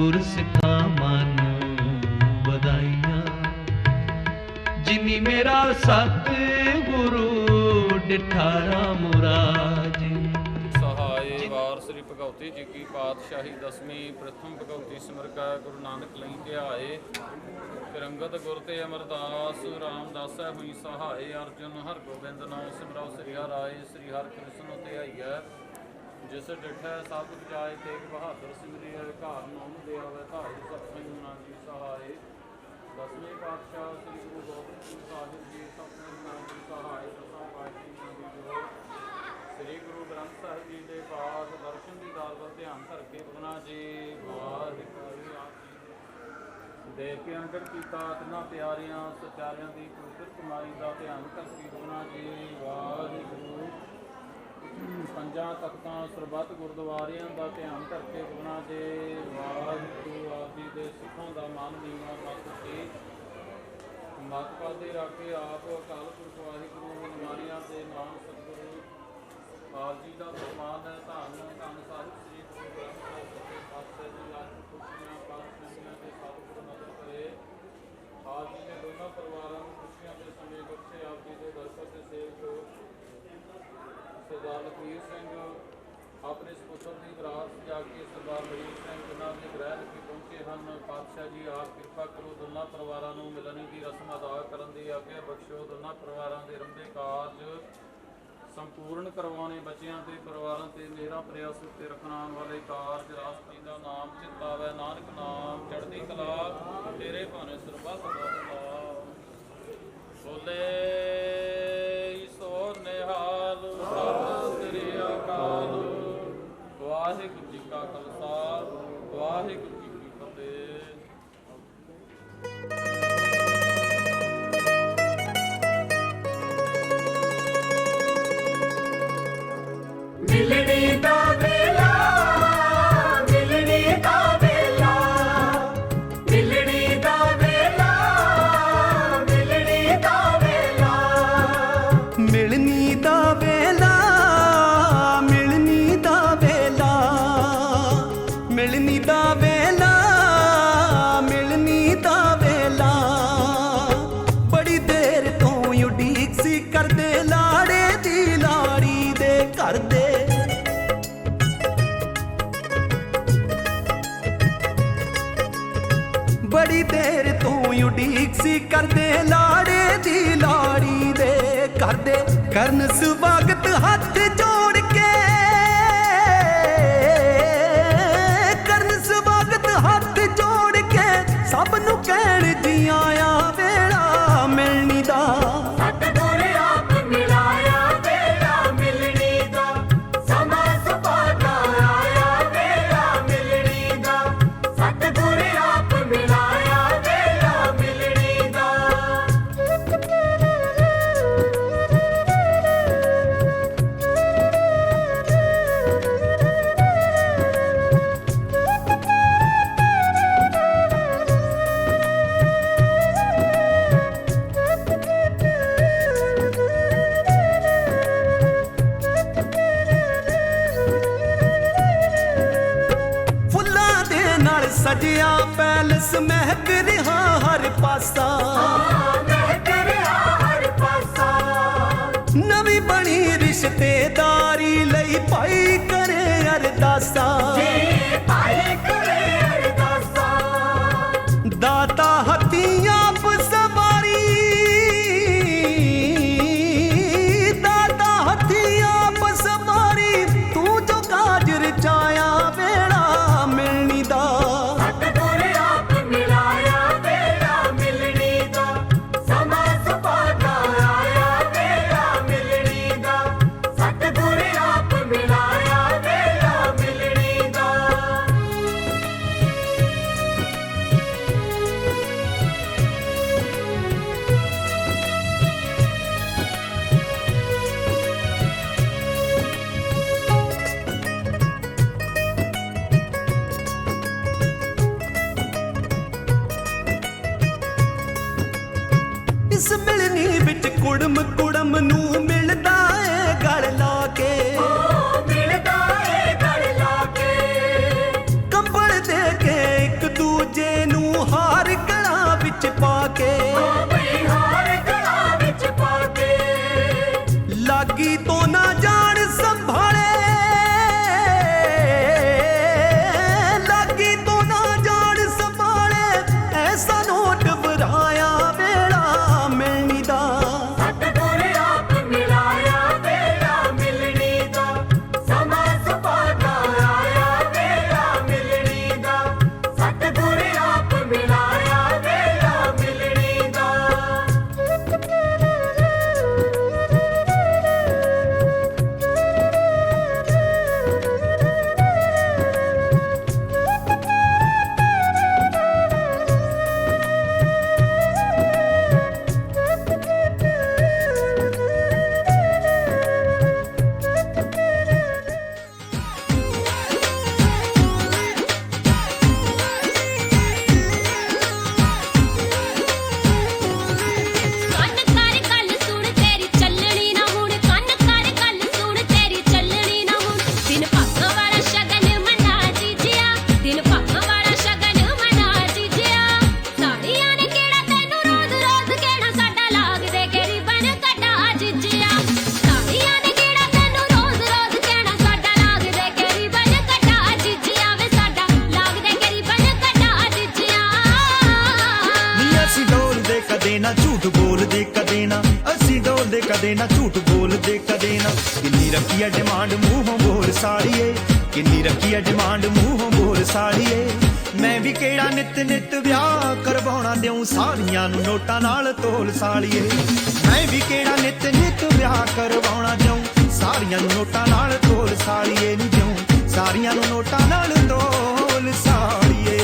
[SPEAKER 9] ਗੁਰ ਸਿੱਖਾਂ ਮਨ ਵਧਾਈਆਂ। ਜਿਨੀ ਮੇਰਾ ਸਤ ਗੁਰੂ ਡਿਠਾਰਾ ਮੁਰਾਜ।
[SPEAKER 10] ਸਹਾਏ ਵਾਰ ਸ੍ਰੀ ਭਗਉਤੀ ਜੀ ਕੀ ਪਾਤਸ਼ਾਹੀ ਦਸਵੀਂ ਪ੍ਰਥਮ ਭਗਉਤੀ ਸਿਮਰਕਾ ਗੁਰੂ ਨਾਨਕ ਲਈ ਧਿਆਏ। ਫਿਰੰਗਤ ਗੁਰ ਤੇ ਅਮਰਦਾਸ ਰਾਮਦਾਸੈ ਹੋਈ ਸਹਾਏ। ਅਰਜੁਨ ਹਰ ਗੋਬਿੰਦ ਨਾਮ ਸਿਮਰਉ ਸ੍ਰੀ ਹਰਿ ਸ੍ਰੀ ਹਰਿ ਕ੍ਰਿਸ਼ਨ ਧਿਆਈਐ। ਜਿਸ ਡਿਠੈ ਸਭ ਜਾਏ ਤੇਗ ਬਹਾਦਰ ਸਿਮਰਿ ਘਰ ਨਾਮ ਦੇ ਆਵੇ ਧਾਰੀ ਸਤਿ ਨਾਮ ਜੀ ਸਹਾਏ। ਦਸਵੇਂ ਪਾਤਸ਼ਾਹ ਸ੍ਰੀ ਗੁਰੂ ਗੋਬਿੰਦ ਸਿੰਘ ਸਾਹਿਬ ਜੀ ਸਤਿ ਨਾਮ ਜੀ ਸਹਾਏ। ਦਸਾਂ ਪਾਤਸ਼ਾਹਾਂ ਦੀ ਜੋੜ ਸ੍ਰੀ ਗੁਰੂ ਗ੍ਰੰਥ ਸਾਹਿਬ ਜੀ ਦੇ ਪਾਠ ਦਰਸ਼ਨ ਦੀ ਦਾਲ ਵੱਲ ਧਿਆਨ ਕਰਕੇ ਬਣਾ ਜੀ। ਵਾਹਿਗੁਰੂ ਆਪ ਜੀ ਦੇਖ ਕੇ ਅੰਗੜ ਕੀਤਾ ਤਿੰਨਾਂ ਪਿਆਰਿਆਂ ਸਚਾਰਿਆਂ ਦੀ ਪਵਿੱਤਰ ਕਮਾਈ ਦਾ ਧਿਆਨ ਕਰਕੇ ਬਣਾ ਜੀ। ਵਾਹਿਗੁਰੂ ਪੰਜਾਂ ਤਖਤਾਂ ਸਰਬੱਤ ਗੁਰਦੁਆਰਿਆਂ ਦਾ ਧਿਆਨ ਕਰਕੇ ਬਣਾ ਜੀ। ਵਾਹਿਗੁਰੂ ਆਪ ਜੀ ਦੇ ਸਿੱਖਾਂ ਦਾ ਮਾਨ ਨੀਵਾਂ ਮਤ ਕੇ ਮਤ ਪਾਦੇ ਰੱਖ ਕੇ ਆਪ ਅਕਾਲ ਪੁਰਖ ਵਾਹਿਗੁਰੂ ਨਿਮਾਣਿਆਂ ਦੇ ਨਾਮ ਸਤਿਗੁਰੂ ਆਪ ਜੀ ਦਾ ਸਨਮਾਨ ਹੈ। ਧੰਨ ਧੰਨ ਸਾਹਿਬ ਸ੍ਰੀ ਗੁਰੂ ਗ੍ਰੰਥ ਸਾਹਿਬ ਸੱਚੇ ਪਾਤਸ਼ਾਹ ਜੀ ਲੱਖ ਖੁਸ਼ੀਆਂ ਪਾਤਸ਼ਾਹੀਆਂ ਦੇ ਸਤਿਗੁਰੂ ਨਦਰ ਕਰੇ। ਆਪ ਜੀ ਨੇ ਦੋਨਾਂ ਪਰਿਵਾਰਾਂ ਨੂੰ ਖੁਸ਼ੀਆਂ ਦੇ ਸਮੇਂ ਬਖਸ਼ੇ। ਆਪ ਜੀ ਦੇ ਦਰਸ਼ਨ ਦੇ ਸੇਵਕ ਸਰਦਾਰ ਲਖਵੀਰ ਸਿੰਘ ਆਪਣੇ ਸਪੁੱਤਰ ਦੀ ਬਰਾਤ ਜਾ ਕੇ ਸਰਦਾਰ ਮਰੀਕ ਸਿੰਘ ਜਿਨ੍ਹਾਂ ਦੇ ਗ੍ਰਹਿ ਲਿਖੇ ਪਹੁੰਚੇ ਹਨ। ਪਾਤਸ਼ਾਹ ਜੀ ਆਪ ਕਿਰਪਾ ਕਰੋ ਦੋਨਾਂ ਪਰਿਵਾਰਾਂ ਨੂੰ ਮਿਲਣੀ ਦੀ ਰਸਮ ਅਦਾ ਕਰਨ ਦੀ ਆਗਿਆ ਬਖਸ਼ੋ। ਦੋਨਾਂ ਪਰਿਵਾਰਾਂ ਦੇ ਰੰਭੇ ਕਾਰਜ ਸੰਪੂਰਨ ਕਰਵਾਉਣੇ। ਬੱਚਿਆਂ ਤੇ ਪਰਿਵਾਰਾਂ ਤੇ ਮੇਰਾ ਪ੍ਰਯਾਸ ਉੱਤੇ ਰੱਖਣ ਆਉਣ ਵਾਲੇ ਕਾਰਜ ਰਾਸ਼ਟਰੀ ਦਾ ਨਾਮ ਚਿਤਾਵੇ। ਨਾਨਕ ਨਾਮ ਚੜ੍ਹਦੀ ਕਲਾ ਤੇਰੇ ਭਾਣੇ ਸਰਬੱਤ ਦਾ ਬੋਲੇ ਸੋ ਨਿਹਾਲ ਸਤਿ ਸ੍ਰੀ ਅਕਾਲ। ਵਾਹਿਗੁਰੂ ਜੀ ਕਾ ਖਾਲਸਾ ਵਾਹਿਗੁਰੂ ਜੀ ਕੀ ਫਤਿਹ।
[SPEAKER 6] ਮਿਲਣੀ ਦਾ ਵੇਲਾ ਮਿਲਣੀ ਦਾ ਵੇਲਾ ਮਿਲਣੀ ਦਾ ਵੇਲਾ ਮਿਲਣੀ ਦਾ ਵੇਲਾ
[SPEAKER 8] ਮਿਲਣੀ ਦਾ ਵੇਲਾ ਮਿਲਣੀ ਦਾ ਵੇਲਾ ਮਿਲਣੀ ਦਾ ਵੇਲਾ ਮਿਲਣੀ ਦਾ ਵੇਲਾ ਬੜੀ ਦੇਰ ਤੋਂ ਉਡੀਕ ਸੀ ਕਰਦੇ ਲਾੜੇ ਦੀ ਲਾੜੀ ਦੇ ਘਰ ਦੇ। ਬੜੀ ਦੇਰ ਤੋਂ ਉਡੀਕ ਸੀ ਕਰਦੇ ਲਾੜੇ ਦੀ ਲਾੜੀ ਦੇ ਘਰ ਦੇ। ਕਰਨ ਸਵਾਗਤ ਹੱਥ ਜੋੜ ਕੇ ਕਰਨ ਸਵਾਗਤ ਹੱਥ ਜੋੜ ਕੇ ਸਭ ਨੂੰ ਕਹਿਣ ਜੀ ਆਇਆ ਵੇਲਾ ਮਿਲਣੀ ਦਾ।
[SPEAKER 6] ਸਤਿਗੁਰ ਆਪ ਮਿਲਾਇਆ ਵੇਲਾ ਮਿਲਣੀ ਦਾ ਸਮਾਂ ਸੁਭਾਗਾ ਆਇਆ ਵੇਲਾ ਮਿਲਣੀ ਦਾ। ਸਤਿਗੁਰ ਆਪ ਮਿਲਾਇਆ ਵੇਲਾ ਮਿਲਣੀ ਦਾ।
[SPEAKER 8] ਫੁੱਲਾਂ ਦੇ ਨਾਲ ਸਜਿਆ ਪੈਲਸ ਮਹਿਕ ਰਿਹਾ ਹਰ ਪਾਸਾ।
[SPEAKER 6] ਮਹਿਕ ਰਿਹਾ ਹਰ ਪਾਸਾ
[SPEAKER 8] ਨਵੀਂ ਬਣੀ ਰਿਸ਼ਤੇਦਾਰੀ ਲਈ ਭਾਈ ਕਰੇ ਅਰਦਾਸਾਂ।
[SPEAKER 6] ਜੀ ਭਾਈ ਕਰੇ ਅਰਦਾਸਾਂ।
[SPEAKER 8] ਦਾਤਾ ਹੱਥੀਂ ਆਪ ਸਵਾਰੀ ਦਾਤਾ ਹੱਥੀਂ ਆਪ ਸਵਾਰੀ ਤੂੰ ਜੋ ਕਾਜ ਰਚਾਇਆ ਵੇਲਾ ਮਿਲਣੀ ਦਾ।
[SPEAKER 6] ਸਤਿਗੁਰ ਆਪ ਮਿਲਾਇਆ ਵੇਲਾ ਮਿਲਣੀ ਦਾ ਸਮਾਂ ਸੁਭਾਗਾ ਆਇਆ ਵੇਲਾ ਮਿਲਣੀ ਦਾ। ਸਤਿਗੁਰ ਆਪ ਮਿਲਾਇਆ ਵੇਲਾ ਮਿਲਣੀ ਦਾ।
[SPEAKER 8] ਇਸ ਮਿਲਣੀ ਵਿੱਚ ਕੁੜਮ ਕੁੜਮ ਨੂੰ ਮਿਲਦਾ ਏ ਗਲ ਲਾ ਕੇ।
[SPEAKER 6] ਮਿਲਦਾ ਏ ਗਲ ਲਾ ਕੇ
[SPEAKER 8] ਕੰਬਲ ਦੇ ਕੇ
[SPEAKER 1] लागी तो ना जान संभाले, लागी तो ना जान संभाले, ऐसा नोट वराया वेला मिलनी दा।
[SPEAKER 6] सतगुर आप मिलाया वेला मिलनी दा, समा सुभागा आया वेला मिलनी दा। सतगुर आप मिलाया वेला मिलनी दा।
[SPEAKER 2] ਕੰਨ ਕਰ ਗੱਲ ਸੁਣ ਤੇਰੀ ਚੱਲਣੀ ਨਾ ਹੁਣ, ਕੰਨ ਕਰ ਗੱਲ ਸੁਣ ਤੇਰੀ ਚੱਲਣੀ ਨਾ ਹੁਣ। ਦਿਨ ਭਾਗਾਂ ਵਾਲਾ ਸ਼ਗਨ ਮਨਾ ਜੀਜਿਆ, ਦਿਨ ਭਾਗਾਂ ਵਾਲਾ ਸ਼ਗਨ ਮਨਾ ਜੀਜਿਆ। ਸਾੜੀਆਂ ਨੇ ਕਿਹੜਾ ਤੈਨੂੰ ਰੋਜ਼ ਰੋਜ਼ ਕਹਿਣਾ, ਸਾਡਾ ਲਾਗ ਦੇ ਕੇ ਰਿਬਨ ਕੱਢਾ ਜੀਜਿਆ। ਸਾੜੀਆਂ ਨੇ ਕਿਹੜਾ ਤੈਨੂੰ ਰੋਜ਼ ਰੋਜ਼ ਕਹਿਣਾ, ਸਾਡਾ ਲਾਗ ਦੇ ਕੇ ਰਿਬਨ ਕੱਢਾ ਜੀਜਿਆ ਵੇ, ਸਾਡਾ ਲਾਗ ਦੇ ਕੇ ਰਿਬਨ ਕੱਢਾ ਜੀਜਿਆ।
[SPEAKER 1] ਨੀ ਅਸੀਂ ਡੋਲਦੇ ਕਦੇ ਨਾ ਝੂਠ ਬੋਲਦੇ ਕਦੇ ਨਾ, ਅਸੀਂ ਡੋਲਦੇ ਕਦੇ ਨਾ ਝੂਠ ਬੋਲਦੇ ਕਦੇ ਨਾ। ਕਿੰਨੀ ਰੱਖੀ ਐ ਡਿਮਾਂਡ ਮੂੰਹੋਂ ਬੋਲ ਸਾੜੀਏ, ਕਿੰਨੀ ਰੱਖੀ ਐ ਡਿਮਾਂਡ ਮੂੰਹੋਂ ਬੋਲ ਸਾੜੀਏ। ਮੈਂ ਵੀ ਕਿਹੜਾ ਨਿਤ ਨਿਤ ਵਿਆਹ ਕਰਵਾਉਣਾ ਦਿਉ ਸਾਰੀਆਂ ਨੂੰ ਨੋਟਾਂ ਨਾਲ ਤੋਲ ਸਾੜੀਏ। ਮੈਂ ਵੀ ਕਿਹੜਾ ਨਿਤ ਨਿਤ ਵਿਆਹ ਕਰਵਾਉਣਾ ਦਿਉ ਸਾਰੀਆਂ ਨੂੰ ਨੋਟਾਂ ਨਾਲ ਤੋਲ ਸਾੜੀਏ ਨੀ ਦਿਉ ਸਾਰੀਆਂ ਨੂੰ ਨੋਟਾਂ ਨਾਲ ਤੋਲ ਸਾੜੀਏ।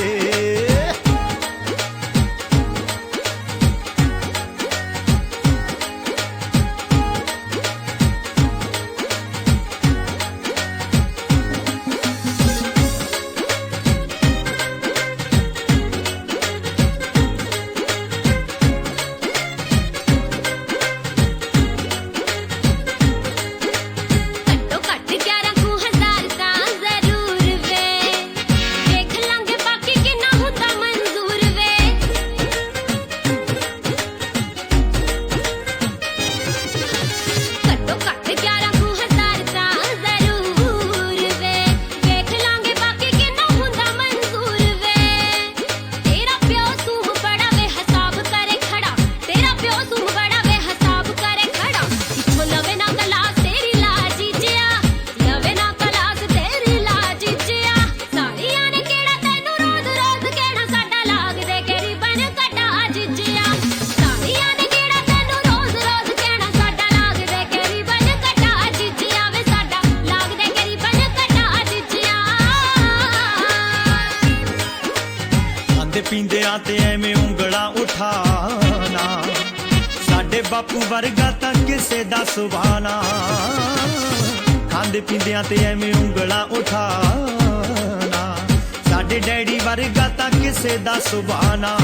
[SPEAKER 2] ਘੱਟੋ ਘੱਟ 11,000 ਤਾਂ ਜ਼ਰੂਰ ਵੇ, ਵੇਖ ਲਾਂਗੇ ਬਾਕੀ ਕਿੰਨਾ ਹੁੰਦਾ ਮਨਜ਼ੂਰ ਵੇ। ਘੱਟੋ ਘੱਟ 11,000 ਤਾਂ ਜ਼ਰੂਰ ਵੇ, ਵੇਖ ਲਾਂਗੇ ਬਾਕੀ ਕਿੰਨਾ ਹੁੰਦਾ ਮਨਜ਼ੂਰ ਵੇ। ਤੇਰਾ ਪਿਓ ਸੂਹ ਬੜਾ ਵੇ ਹਿਸਾਬ ਕਰੇ ਖੜਾ, ਤੇਰਾ ਪਿਓ ਸੂਹ ਬੜਾ ਵੇ ਹਿਸਾਬ ਕਰੇ ਖੜਾ। ਪਿੱਛੋਂ ਲਵੇ ਨਾ ਗਲਾਸ ਤੇਰੀ ਲਾਜੀ ਜਿਆ, ਲਵੇ ਨਾ ਗਲਾਸ ਤੇਰੀ ਲਾਜੀ ਜਿਆ। ਸਾੜੀਆਂ ਨੇ ਕਿਹੜਾ ਤੈਨੂੰ ਰੋਜ਼ ਰੋਜ਼ ਕਹਿਣਾ, ਸਾਡਾ ਲਾਗ ਦੇ ਕੇ ਰਿਬਨ ਕੱਢਾ ਜਿਜਿਆ। ਸਾੜੀਆਂ ਨੇ ਕਿਹੜਾ ਤੈਨੂੰ ਰੋਜ਼ ਰੋਜ਼ ਕਹਿਣਾ, ਸਾਡਾ ਲਾਗ ਦੇ ਕੇ ਰਿਬਨ ਕੱਢਾ ਜਿਜਿਆ ਵੇ, ਸਾਡਾ ਲਾਗ ਦੇ ਕੇ ਰਿਬਨ ਕੱਢਾ ਜਿਜਿਆ।
[SPEAKER 1] ਖਾਂਦੇ ਪੀਂਦਿਆਂ ਤੇ ਐਵੇਂ ਉਂਗਲਾਂ ਉਠਾਣਾ, ਸਾਡੇ ਬਾਪੂ ਵਰਗਾ ਤਾਂ ਕਿਸੇ ਦਾ ਸੁਭਾਣਾ। ਖਾਂਦੇ ਪੀਂਦਿਆਂ ਤੇ ਐਵੇਂ ਉਂਗਲਾਂ ਉਠਾਣਾ, ਸਾਡੇ ਡੈਡੀ ਵਰਗਾ ਤਾਂ ਕਿਸੇ ਦਾ ਸੁਭਾਣਾ।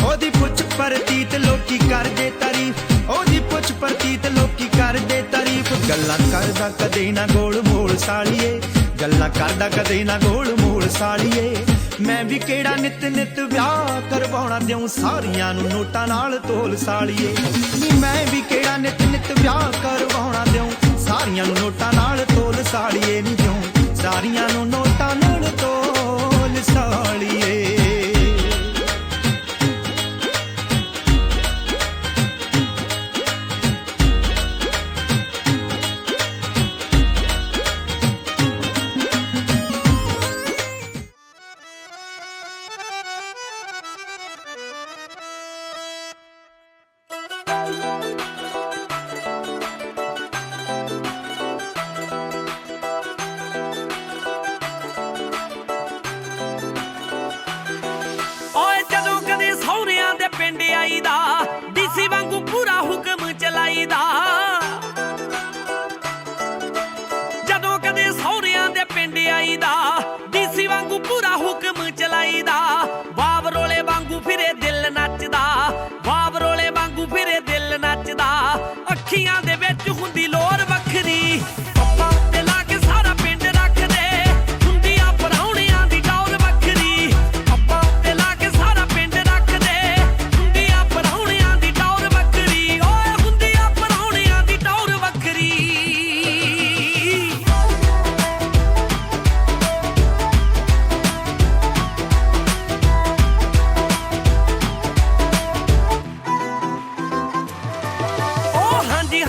[SPEAKER 1] ਉਹਦੀ ਪੁੱਛ ਪ੍ਰਤੀਤ ਲੋਕੀ ਕਰਦੇ ਤਾਰੀਫ, ਉਹਦੀ ਪੁੱਛ ਪ੍ਰਤੀਤ ਲੋਕੀ ਕਰਦੇ ਤਾਰੀਫ। ਗੱਲਾਂ ਕਰਦਾ ਕਦੇ ਨਾ ਗੋਲ ਮੋਲ ਸਾਲੀਏ, ਗੱਲਾਂ ਕਰਦਾ ਕਦੇ ਨਾ ਗੋਲ ਮੋਲ ਸਾਲੀਏ। ਮੈਂ ਵੀ ਕਿਹੜਾ ਨਿਤ ਨਿਤ ਵਿਆਹ ਕਰਵਾਉਣਾ ਦਿਉ ਸਾਰੀਆਂ ਨੂੰ ਨੋਟਾਂ ਨਾਲ ਤੋਲ ਸਾਲੀਏ। ਨੀ ਮੈਂ ਵੀ ਕਿਹੜਾ ਨਿਤ ਨਿਤ ਵਿਆਹ ਕਰਵਾਉਣਾ ਦਿਉ ਸਾਰੀਆਂ ਨੂੰ ਨੋਟਾਂ ਨਾਲ ਤੋਲ ਸਾਲੀਏ ਨੀ ਦਿਉ ਸਾਰੀਆਂ ਨੂੰ ਨੋਟਾਂ ਨਾਲ ਤੋਲ ਸਾਲੀਏ।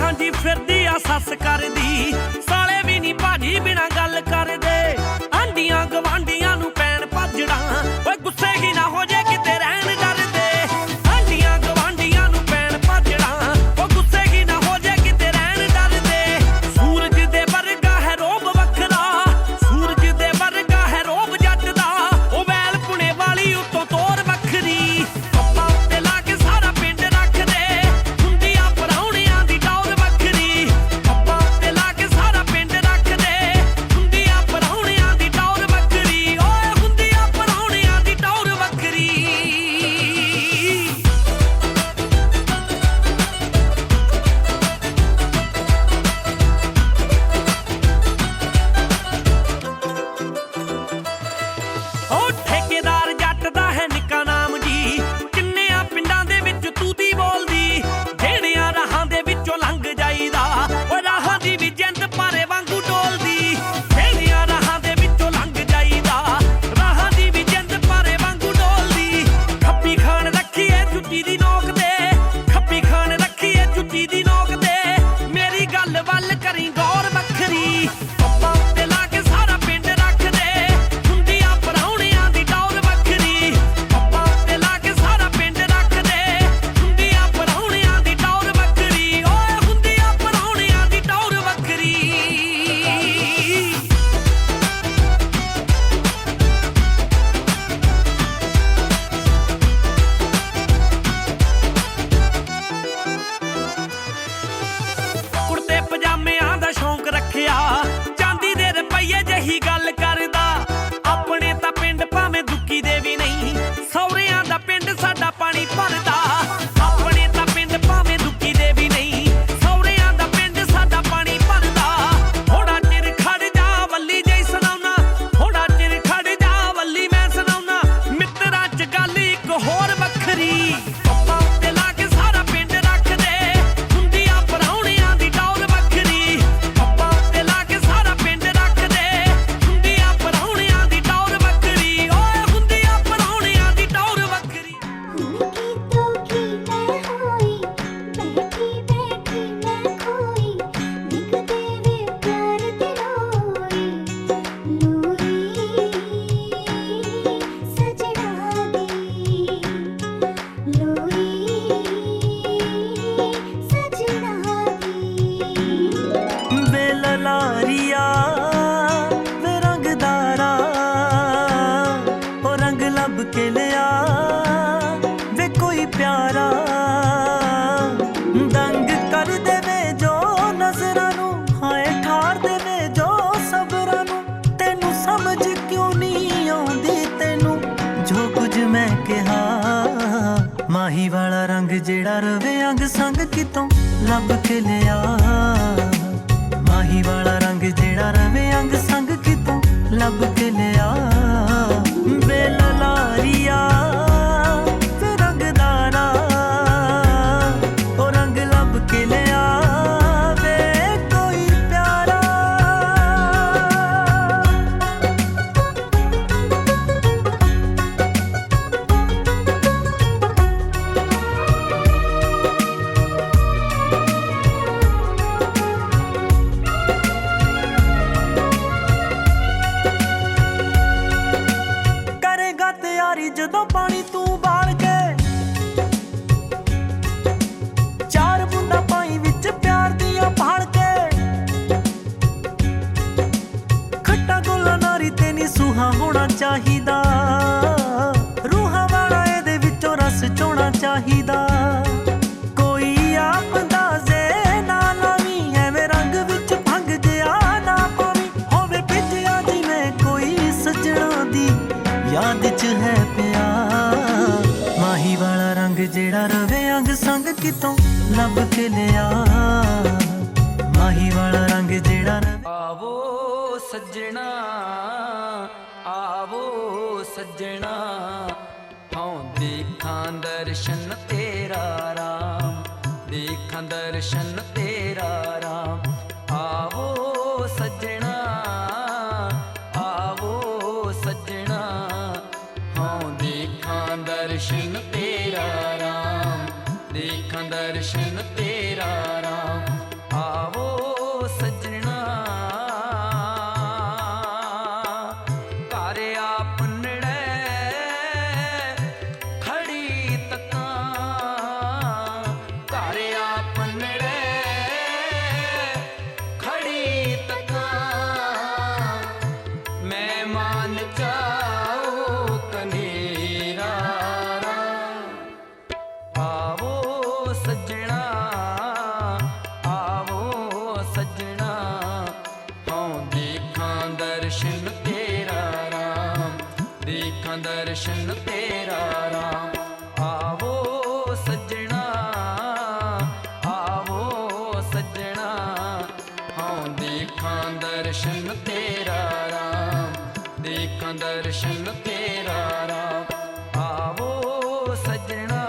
[SPEAKER 4] ਸਾਂਝੀ ਫਿਰਦੀ ਆ ਸੱਸ ਕਰਦੀ, ਸਾਲੇ ਵੀ ਨਹੀਂ ਭਾਜੀ ਬਿਨਾ ਗੱਲ ਕਰਦੇ। ਆਂਡੀਆਂ ਗਵਾਂਡੀਆਂ ਨੂੰ ਪੈਣ ਭੱਜਣਾ, ਓਏ ਗੁੱਸੇ ਹੀ ਨਾ ਹੋ ਜੇ ਕਿਤੇ ਰਹਿਣ ਡਰਦੇ। ਆਂਡੀਆਂ ਗਵਾਂਡੀਆਂ ਨੂੰ ਪੈਣ ਭੱਜਣਾ, ਓ ਗੁੱਸੇ ਹੀ ਨਾ ਹੋ ਜੇ ਕਿਤੇ ਰਹਿਣ ਡਰਦੇ। ਸੂਰਜ ਦੇ ਵਰਗਾ ਹੈ ਰੋਬ ਵੱਖਰਾ, ਸੂਰਜ ਦੇ ਵਰਗਾ ਹੈ ਰੋਬ ਜੱਟ ਦਾ, ਉਹ ਵੈਲ ਪੁਣੇ ਵਾਲੀ ਉੱਤੋਂ ਤੋਰ ਵੱਖਰੀ। ਪੱਪਾ ਉੱਤੇ ਲਾ ਕੇ ਸਾਰਾ ਪਿੰਡ ਰੱਖਦੇ, ਹੁੰਦੀਆਂ ਪਰਾਉਣਿਆਂ ਦੀ ਟੌਰ ਵੱਖਰੀ। ਪੱਪਾ ਉੱਤੇ ਲਾ ਕੇ ਸਾਰਾ ਪਿੰਡ ਰੱਖਦੇ, ਹੁੰਦੀਆਂ ਪਰਾਉਣਿਆਂ ਦੀ ਟੌਰ ਵੱਖਰੀ। ਓਏ ਹੁੰਦੀਆਂ ਪਰਾਉਣਿਆਂ ਦੀ ਟੌਰ ਵੱਖਰੀ। ਓ ਠੇਕੇਦਾਰ ਜੱਟ ਦਾ ਹੈ ਨਿੱਕਾ ਨਾਮ ਜੀ, ਕਿੰਨਿਆਂ ਪਿੰਡਾਂ ਦੇ ਵਿੱਚ ਤੂੰ ਦੀ ਬੋਲਦੀ। ਜਿਹੜਿਆਂ ਰਾਹਾਂ ਦੇ ਵਿੱਚੋਂ ਲੰਘ ਜਾਈਦਾ, ਓ ਰਾਹਾਂ ਦੀ ਵੀ ਜਿੰਦ ਭਾਰੇ ਵਾਂਗੂ ਡੋਲਦੀ। ਜਿਹੜਿਆਂ ਰਾਹਾਂ ਦੇ ਵਿੱਚੋਂ ਲੰਘ ਜਾਈਦਾ, ਰਾਹਾਂ ਦੀ ਵੀ ਜਿੰਦ ਭਾਰੇ ਵਾਂਗੂ ਡੋਲਦੀ। ਖੱਪੀ ਖਾਨ ਰੱਖੀਏ ਜੁੱਤੀ ਦੀ ਨੋਕ ਤੇ, ਖੱਪੀ ਖਾਨ ਰੱਖੀਏ ਜੁੱਤੀ ਦੀ ਨੋਕ ਤੇ। ਮੇਰੀ ਗੱਲ ਵੱਲ ਕਰੀ ਗੌਰ ਵੱਖਰੀ। ਪੱਪਾ ਉੱਤੇ ਲਾ ਕੇ ਸਾਰਾ ਪਿੰਡ ਰੱਖਦੇ, ਹੁੰਦੀਆਂ ਪਰਾਉਣਿਆਂ ਦੀ ਟੌਰ ਵੱਖਰੀ। ਪੱਪਾ ਉੱਤੇ ਲਾ ਕੇ ਸਾਰਾ ਪਿੰਡ ਰੱਖਦੇ, ਹੁੰਦੀਆਂ ਪਰਾਉਣਿਆਂ ਦੀ ਟੌਰ ਵੱਖਰੀ। ਓਏ ਹੁੰਦੀਆਂ ਪਰਾਉਣਿਆਂ ਦੀ ਟੌਰ ਵੱਖਰੀ। ਕੁੜਤੇ ਪਜਾਮਿਆਂ ਦਾ ਸ਼ੌਂਕ ਰੱਖਿਆ, ਚਾਂਦੀ ਦੇ ਰੁਪਈਏ ਜਹੀ ਗੱਲ ਕਰਦਾ। ਆਪਣੇ ਤਾਂ ਪਿੰਡ ਭਾਵੇਂ ਦੁੱਕੀ ਦੇ ਵੀ ਨਹੀਂ, ਸਹੁਰਿਆਂ ਦਾ ਪਿੰਡ ਸਾਡਾ ਪਾਣੀ ਭਰਦਾ। ਆਪਣੇ ਤਾਂ ਪਿੰਡ ਭਾਵੇਂ ਦੁੱਕੀ ਦੇ ਵੀ ਨਹੀਂ, ਸਹੁਰਿਆਂ ਦਾ ਪਿੰਡ ਸਾਡਾ ਪਾਣੀ ਭਰਦਾ। ਥੋੜਾ ਚਿਰ ਖੜ ਜਾ ਵੱਲੀ ਜਈ ਸੁਣਾਉਣਾ, ਥੋੜਾ ਚਿਰ ਖੜ ਜਾ ਵੱਲੀ ਮੈਂ ਸੁਣਾਉਣਾ। ਮਿੱਤਰਾਂ 'ਚ ਗੱਲ ਇੱਕ ਹੋਰ ਵੱਖਰੀ। ਪੱਪਾ ਉੱਤੇ ਲਾ ਕੇ ਸਾਰਾ ਪਿੰਡ ਰੱਖਦੇ, ਹੁੰਦੀਆਂ ਪਰਾਉਣਿਆਂ ਦੀ ਟੌਰ ਵੱਖਰੀ। ਪੱਪਾ ਉੱਤੇ ਲਾ ਕੇ ਸਾਰਾ ਪਿੰਡ ਰੱਖਦੇ, ਹੁੰਦੀਆਂ ਪਰਾਉਣਿਆਂ ਦੀ ਟੌਰ ਵੱਖਰੀ। ਓਏ ਹੁੰਦੀਆਂ ਪਰਾਉਣਿਆਂ ਦੀ ਟੌਰ ਵੱਖਰੀ।
[SPEAKER 2] उनकी तो की मैं होई, बैठी बैठी मैं खोई, दिखते वे प्यार दी लोई, लोई सजना दी, लोई सजना दी।
[SPEAKER 8] ਵੇ ਲਲਾਰੀਆ ਵੇ ਰੰਗਦਾਰਾ, ਉਹ ਰੰਗ ਲੱਭ ਕੇ ਲਿਆ ਵੇ ਕੋਈ ਪਿਆਰਾ। ਦੰਗ ਕਰ ਦੇਵੇ ਜੋ ਨਜ਼ਰਾਂ ਨੂੰ, ਹਾਏ ਠਾਰ ਦੇਵੇ ਜੋ ਸਬਰਾਂ ਨੂੰ। ਤੈਨੂੰ ਸਮਝ ਕਿਉਂ ਨਹੀਂ ਆਉਂਦੀ, ਤੈਨੂੰ ਜੋ ਕੁਝ ਮੈਂ ਕਿਹਾ। ਮਾਹੀ ਵਾਲਾ ਰੰਗ ਜਿਹੜਾ ਰਵੇ ਅੰਗ ਸੰਗ ਕਿਤੋਂ ਲੱਭ ਕੇ ਲਿਆ। ਮਾਹੀ ਵਾਲਾ ਰੰਗ ਜਿਹੜਾ ਰਵੇ ਅੰਗ ਸੰਗ ਕਿਤੋਂ ਲੱਭ ਕੇ ਲਿਆ। ਵੇ ਲਲਾਰੀਆ ਵੇ ਰੰਗਦਾਰਾ, ਉਹ ਰੰਗ ਲੱਭ ਕੇ ਲਿਆ ਵੇ ਕੋਈ ਪਿਆਰਾ। ਕਰੇਗਾ ਤਿਆਰੀ ਜਦੋਂ ਪਾਣੀ ਤੂੰ ਬਾਲ ਕੇ, ਚਾਰ ਬੂੰਦਾਂ ਪਾਈ ਵਿੱਚ ਪਿਆਰ ਦੀਆਂ ਭਾਲ ਕੇ। ਖੱਟਾ ਗੋਲਾ ਨਾਰੀ ਤੇ ਨੀ ਸੁਹਾ ਹੋਣਾ ਚਾਹੀਦਾ, ਰੂਹਾਂ ਵਾਲਾ ਇਹਦੇ ਵਿੱਚੋਂ ਰਸ ਚੋਣਾ ਚਾਹੀਦਾ। ਕੋਈ ਆਪ ਅੰਦਾਜ਼ੇ ਨਾ ਲਾਵੀਂ, ਐਵੇਂ ਰੰਗ ਵਿੱਚ ਭੰਗ ਜਿਆ ਨਾ ਪਾਵੀਂ। ਹੋਵੇ ਭਿੱਜਿਆ ਜਿਵੇਂ ਕੋਈ ਸੱਜਣਾ ਦੀ ਯਾਦ 'ਚ ਹੈ ਪਿਆ। ਮਾਹੀ ਵਾਲਾ ਰੰਗ ਜਿਹੜਾ ਰਵੇ ਅੰਗ ਸੰਗ ਕਿਤੋਂ ਲੱਭ ਕੇ ਲਿਆ। ਮਾਹੀ ਵਾਲਾ ਰੰਗ ਜਿਹੜਾ ਰਵੇ।
[SPEAKER 3] ਆਵੋ ਸੱਜਣਾ, ਆਵੋ ਸੱਜਣਾ, ਹਉ ਦੇਖਾਂ ਦਰਸ਼ਨ ਤੇਰਾ ਰਾਮ, ਦੇਖਾਂ ਦਰਸ਼ਨ ਤੇਰਾ ਰਾਮ। ਆਵੋ ਸੱਜਣਾ, ਆਵੋ ਸੱਜਣਾ, ਹਉ ਦੇਖਾਂ ਦਰਸ਼ਨ ਤੇਰਾ ਰਾਮ, ਦੇਖਾਂ ਦਰਸ਼ਨ ਤੇਰਾ ਰਾਮ। सजना हाँ देखा दर्शन तेरा राम देखा दर्शन तेरा राम आवो सजना हाँ देखा दर्शन तेरा राम देखा दर्शन तेरा राम आवो सजना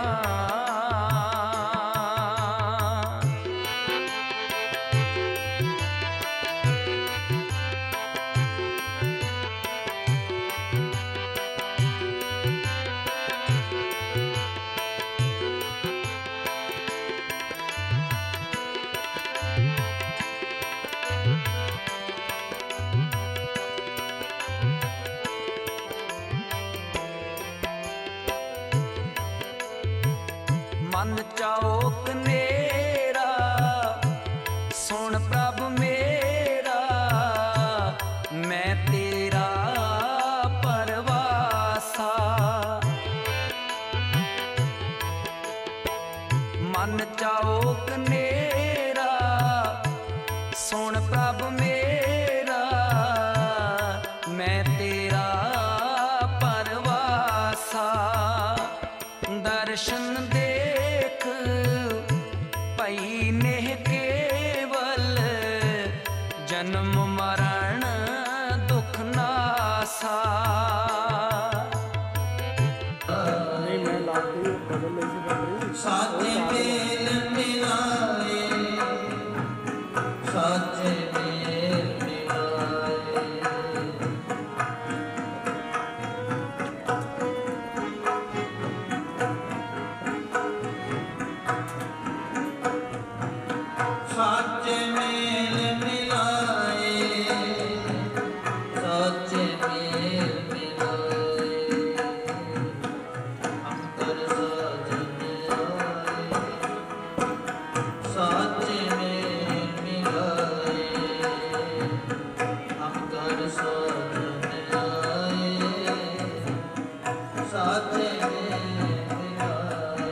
[SPEAKER 3] मन चाओ कनेरा सुन प्रभ मेरा मैं तेरा परवासा मन चाओ कनेरा सुन प्रभ मेरा मैं तेरा परवासा दर्शन देख पई ने केवल जन्म मरण दुख नासा
[SPEAKER 8] साचे मेल मिलाए साचे मेल मिलाए साचे मेल मिलाए साचे मेल मिलाए अंतर साजन आए साचे मेल मिलाए अंतर साजन आए साचे मेल मिलाए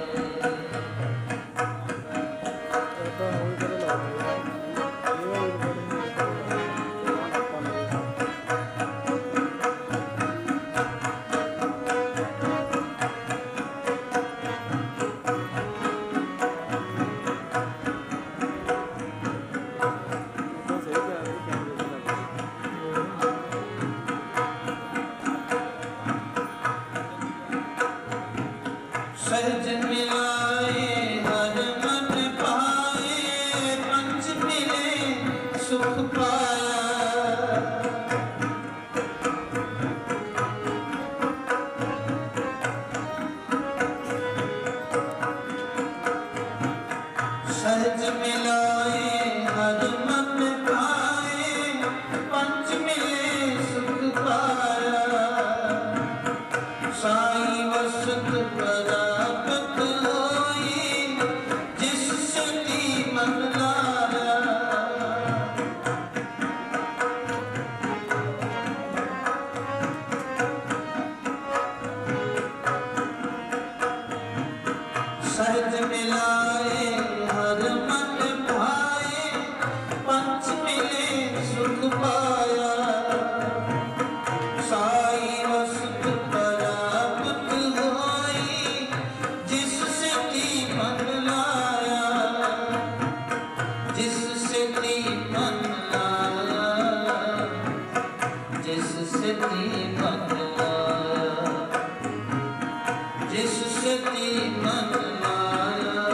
[SPEAKER 8] सहज मिलाए हर मन पाए पंच मिले सुख पाया सहज मिलाए हर मन पाए पंच मिले सुख पाया साई वसत प्राप्त होई जिस सती मन लाया सहज मिलाए हर मन भाए पंच मिले सुख पाया साई वसत प्राप्त होई जिस सती मन लाया जिस सती मन लाया जिस सती मन लाया जिस सती मन लाया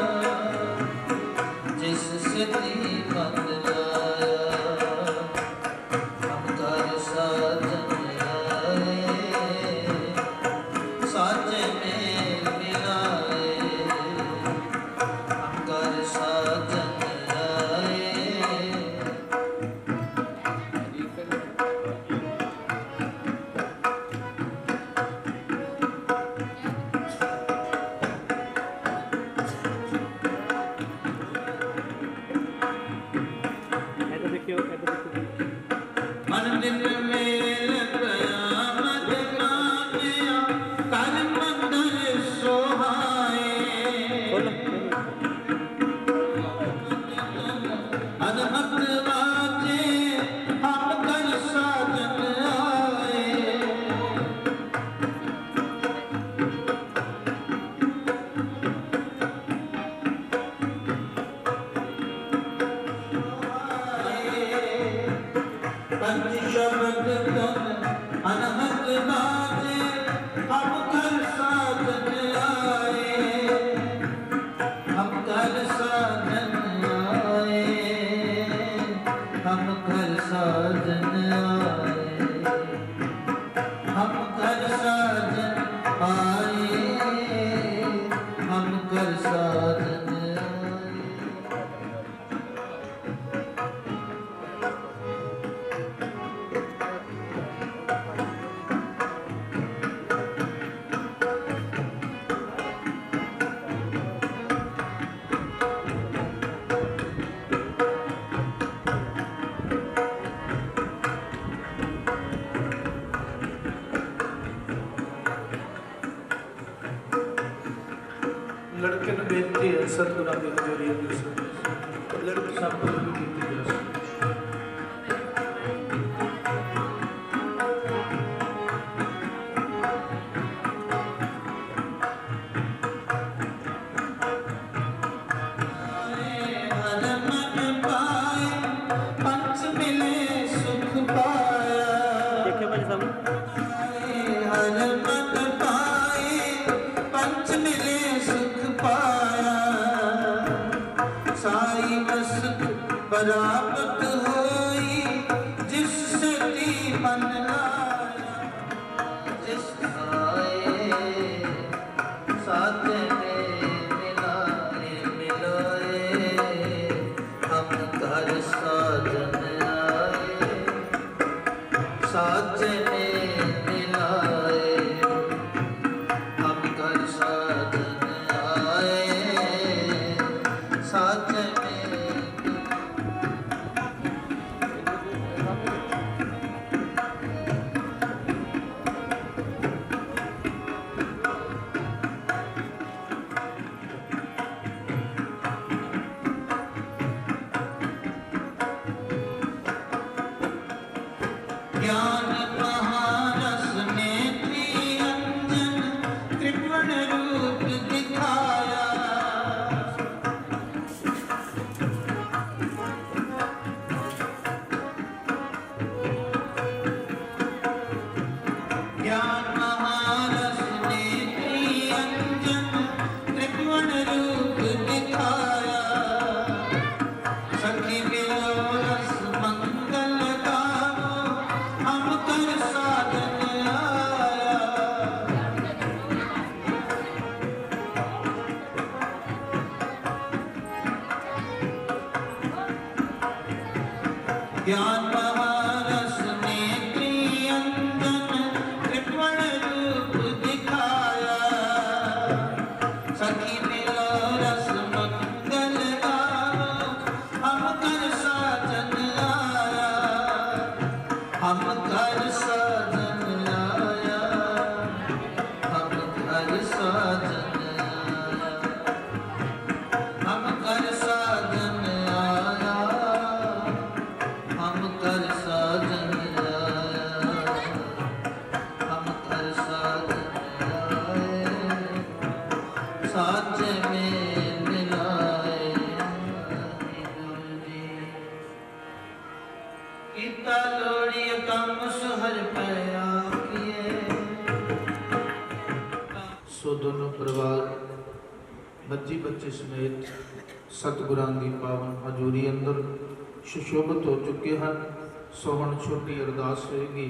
[SPEAKER 8] जिस सती मन लाया हम कर साजन आए साचे मेल मिलाए हम कर साजन आए मन दिन मेल कयामत मानिया कर मंदर सोहाए अनहद
[SPEAKER 6] पंच शब्द तन अनहद बाजे हम कर साजन आए हम कर साजन आए हम कर साजन आए हम कर साजन आए हम कर साजन आए। लड़के ने बेनती है सतगुरां दी हजूरी अंदर लड़की सब को भी कीती जा सकती पंच मिले सुख पाया
[SPEAKER 11] देखिए भाई साहब
[SPEAKER 6] हर मन पाए पंच मिले सुख पाया साई मस्त बराबत होई जिस सती मन लाया जिस आए साथ में मिलाए मिलाए हम कर साजन आए साथ में मिलाए हम कर साजन आए साथ में ज्ञान महारस नेत्री अंजन त्रिपुण रूप दिखाया ज्ञान महारस नेत्री अंजन त्रिपुण रूप दिखाया सखी मिलो रस मंगल गावो हम कर साधन आया ज्ञान महारस नेत्री अंजन त्रिपुण रूप दिखाया सखी मिलो रस मंगल गावो हम कर साजन आया हम कर साजन आया हम कर साजन आया हम कर साजन आया हम कर साजन आया हम कर साजन आए साथ में मिलाए गुरु जी ਕੀਤਾ ਲੋੜੀ ਕੰਮ ਸੁਹਰ ਪਿਆ ਕੀਏ ਸੋ ਦੋਨੋਂ ਪਰਿਵਾਰ ਬੱਚੀ ਬੱਚੇ ਸਮੇਤ ਸਤਿਗੁਰਾਂ ਦੀ ਪਾਵਨ ਹਜ਼ੂਰੀ ਅੰਦਰ ਸੁਸ਼ੋਭਿਤ ਹੋ ਚੁੱਕੇ ਹਨ। ਸੋ ਹੁਣ ਛੋਟੀ ਅਰਦਾਸ ਹੋਏਗੀ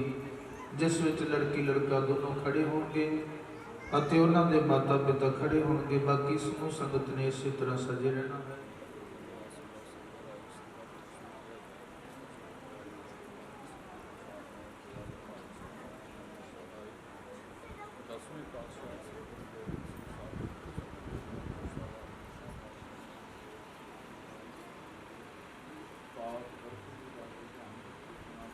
[SPEAKER 6] ਜਿਸ ਵਿੱਚ ਲੜਕੀ ਲੜਕਾ ਦੋਨੋਂ ਖੜੇ ਹੋਣਗੇ ਅਤੇ ਉਹਨਾਂ ਦੇ ਮਾਤਾ ਪਿਤਾ ਖੜੇ ਹੋਣਗੇ। ਬਾਕੀ ਸਮੂਹ ਸੰਗਤ ਨੇ ਇਸੇ ਤਰ੍ਹਾਂ ਸਜੇ ਰਹਿਣਾ ਹੈ।
[SPEAKER 10] ਦਸਵੇਂ ਪਾਤਸ਼ਾਹ ਸ੍ਰੀ ਗੁਰੂ ਗੋਬਿੰਦ ਸਿੰਘ ਸਾਹਿਬ ਪਾਕ ਵਰਤੂ ਦੀ ਗੱਲ ਦੀ ਧਿਆਨ ਰੱਖਣਾ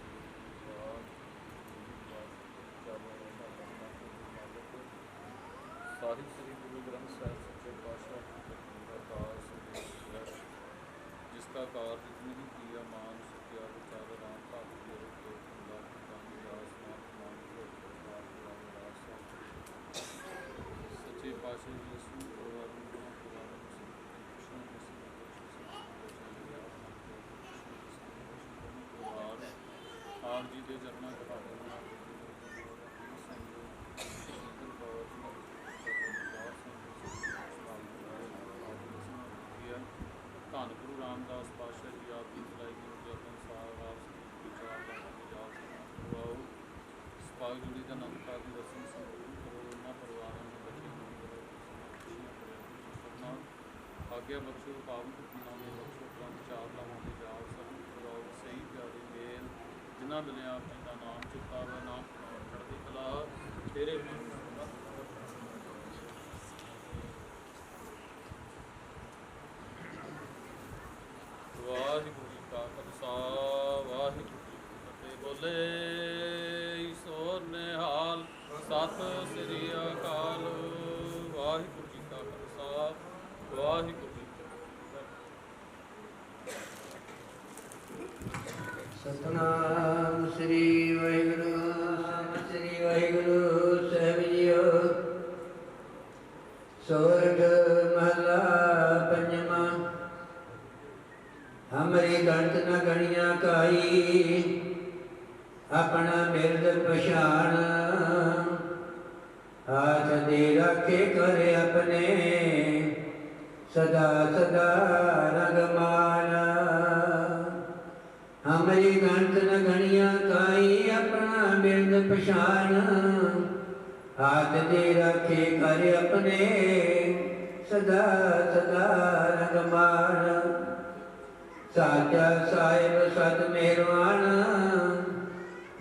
[SPEAKER 10] ਸਾਹਿਬ ਸ੍ਰੀ ਗੁਰੂ ਗ੍ਰੰਥ ਸਾਹਿਬ ਸੱਚੇ ਪਾਤਸ਼ਾਹ ਦਾ ਦਾਸ ਜਿਸका ਕਾਰਜ ਨਹੀਂ ਕੀਆ ਮਾਨ ਸਕਿਆ ਵਿਚਾਰ ਰਾਮ ਭਾਗ ਦੇ ਕੇ ਹੁੰਦਾ ਕਾਂਦੀ ਦਾਸ ਨਾਮ ਮਾਨ ਦੇ ਦਾਸ ਸੱਚੇ ਪਾਤਸ਼ਾਹ ਜੀ ਇਸ ਨੂੰ ਪਰਿਵਾਰ ਨੂੰ ਕ੍ਰਿਸ਼ਨ ਪਰਿਵਾਰ ਆਪ ਜੀ ਦੇ ਚਰਨਾਂ 'ਚ ਹਾਜ਼ਰ ਹਾਂ। ਧੰਨ ਗੁਰੂ ਰਾਮਦਾਸ ਪਾਤਸ਼ਾਹ ਜੀ ਆਪ ਦੀ ਚਲਾਈ ਗਈ ਜਤਨ ਸਾਹਿਬ ਆਪ ਵਿਚਾਰ ਦਾ ਪੰਜਾਬ ਕਰਵਾਓ। ਸਪਾਗ ਜੁੜੀ ਦਾ ਆਨੰਦ ਕਾਰਜ ਦੀ ਰਸਮ ਸੰਪੂਰਨ ਕਰੋ। ਉਹਨਾਂ ਪਰਿਵਾਰਾਂ ਨੂੰ ਬੱਚੇ ਹੋਣ ਕਰੋ ਆਗਿਆ ਬਖਸ਼ੋ, ਪਾਵਨ ਨਾਮੇ ਬਖਸ਼ੋ, ਗ੍ਰੰਥ ਚਾਰ ਲਾਵਾਂ ਦੇ ਜਾਪ ਸਭ ਕਰਵਾਓ। ਸਹੀ ਪਿਆਰੀ ਮੇਲ ਜਿਨ੍ਹਾਂ ਮਿਲਿਆ ਆਪ ਜੀ ਦਾ ਨਾਮ ਚਿਤਾਵੇ, ਨਾਮ ਚੜ੍ਹਦੀ ਕਲਾ ਤੇਰੇ ਵਾਹਿਗੁਰੂ ਜੀ ਕਾ ਖਾਲਸਾ ਵਾਹਿਗੁਰੂ ਜੀ ਕੀ ਫਤਿਹ। ਬੋਲੇ ਸੋ ਨਿਹਾਲ ਸਤਿ ਸ੍ਰੀ ਅਕਾਲ। ਵਾਹਿਗੁਰੂ ਜੀ ਕਾ ਖਾਲਸਾ ਵਾਹਿਗੁਰੂ ਜੀ ਕੀ ਫਤਿਹ।
[SPEAKER 11] ਸਤਨਾਮ ਸ੍ਰੀ ਵਾਹਿਗੁਰੂ ਸ੍ਰੀ ਵਾਹਿਗੁਰੂ ਸਾਹਿਬ ਜੀਓ। ਸੋਰਠ ਮਹਲਾ ਪੰਜਵਾਂ। ਹਮਰੀ ਗਣਤ ਨ ਗਣੀਆਂ ਕਾਈ, ਆਪਣਾ ਮਿਰਦ ਪਛਾਣ। ਹਾਥ ਦੇ ਰਾਖੇ ਕਰ ਆਪਣੇ, ਸਦਾ ਸਦਾ ਰੰਗਮਾਨ। ਹਮਰੀ ਗਣਤ ਨ ਗਣੀਆਂ ਕਾਈ, ਆਪਣਾ ਮਿਰਦ ਪਛਾਣ। ਹਾਥ ਦੇ ਰਾਖੇ ਕਰ ਆਪਣੇ, ਸਦਾ ਸਦਾ ਰੰਗਮਾਨ। ਸਾਚਾ ਸਾਹਿਬ ਸਤ ਮਿਹਰਬਾਨ,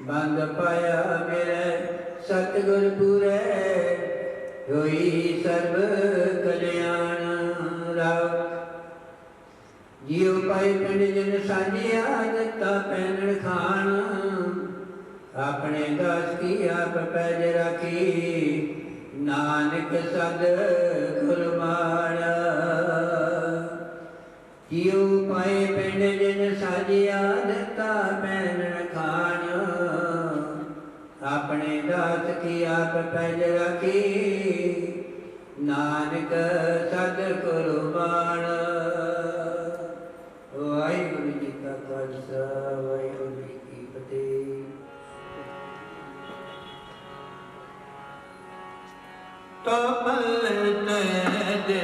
[SPEAKER 11] ਬੰਦ ਪਾਇਆ ਮੇਰੇ ਸਤਿਗੁਰ ਪੂਰੇ। ਹੋਈ ਸਰਬ ਕਲਿਆਣ। ਰਾਮ ਜੀਉ ਪਾਈ ਪਿੰਡ ਜਿਨ ਸਾਜਿਆ, ਦਿੱਤਾ ਪੈਨਣ ਖਾਣ। ਆਪਣੇ ਦਾਸ ਕੀ ਆਪ ਪੈਜ ਰਾਖੀ, ਨਾਨਕ ਸਦ ਗੁਰਮਾਨ। ਜੀਉ ਪਾਏ ਪਿੰਡ ਜਿਨ ਸਾਜਿਆ, ਦਿੱਤਾ ਪੈਨਣ ਖਾਣ। ਆਪਣੇ ਦਾਸ ਕੀ ਆਪ ਪੈਜ ਰਾਖੀ, ਨਾਨਕ ਸਦ ਗੁਰਮਾਨ। ਵਾਹਿਗੁਰੂ ਜੀ ਕਾ ਖਾਲਸਾ ਵਾਹਿਗੁਰੂ ਜੀ ਕੀ ਫਤਿਹ। ਤੋ ਪਲਟ ਦੇ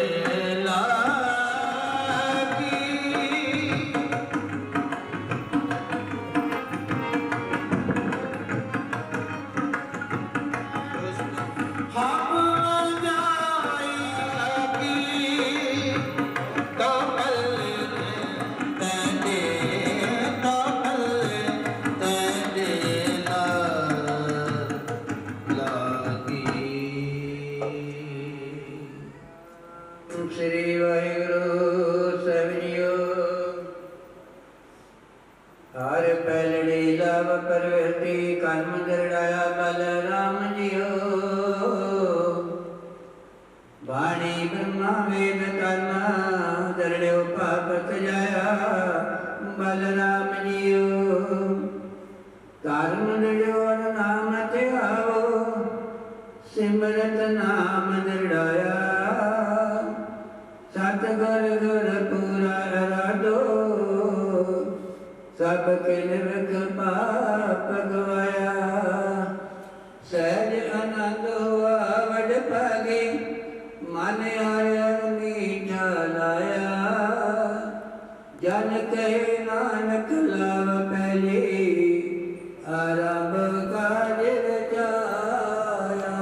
[SPEAKER 11] ਸ੍ਰੀ ਵਾਹਿਗੁਰੂ ਸਾਹਿਬ ਜੀਓ। ਹਰ ਪਹਿਲੜੀ ਲਵ ਪਰਵਤੀ, ਕਰਮ ਦਰੜਾਇਆ ਬਲ ਰਾਮ ਜੀਓ। ਬਾਣੀ ਬ੍ਰਹਮਾ ਵੇਦ ਕਰਮ, ਦਰੜਿਓ ਪਾਪ ਸਜਾਇਆ ਬਲ ਰਾਮ ਜੀਓ। ਕਰਮ ਦਰੜਿਓ ਨਾਮ ਧਿਆਵੋ, ਸਿਮਰਤ ਨਾਮ ਦਰੜਾਇਆ। ਸਤਿਗੁਰ ਗੁਰ ਪੂਰਾ ਰਾਧੋ, ਸਭ ਕਿਲ ਵਿਖ ਪਾਪ ਗਵਾਇਆ। ਸਹਿਜ ਆਨੰਦ ਹੋਆ ਵਡ ਭਾਗੇ, ਮਨ ਆਇਆ ਮੀਠਾ ਲਾਇਆ। ਜਨ ਕਹੇ ਨਾਨਕ ਲਾਭ ਪਹਿਲੇ, ਆਰੰਭ ਕਾਜ ਰਚਾਇਆ।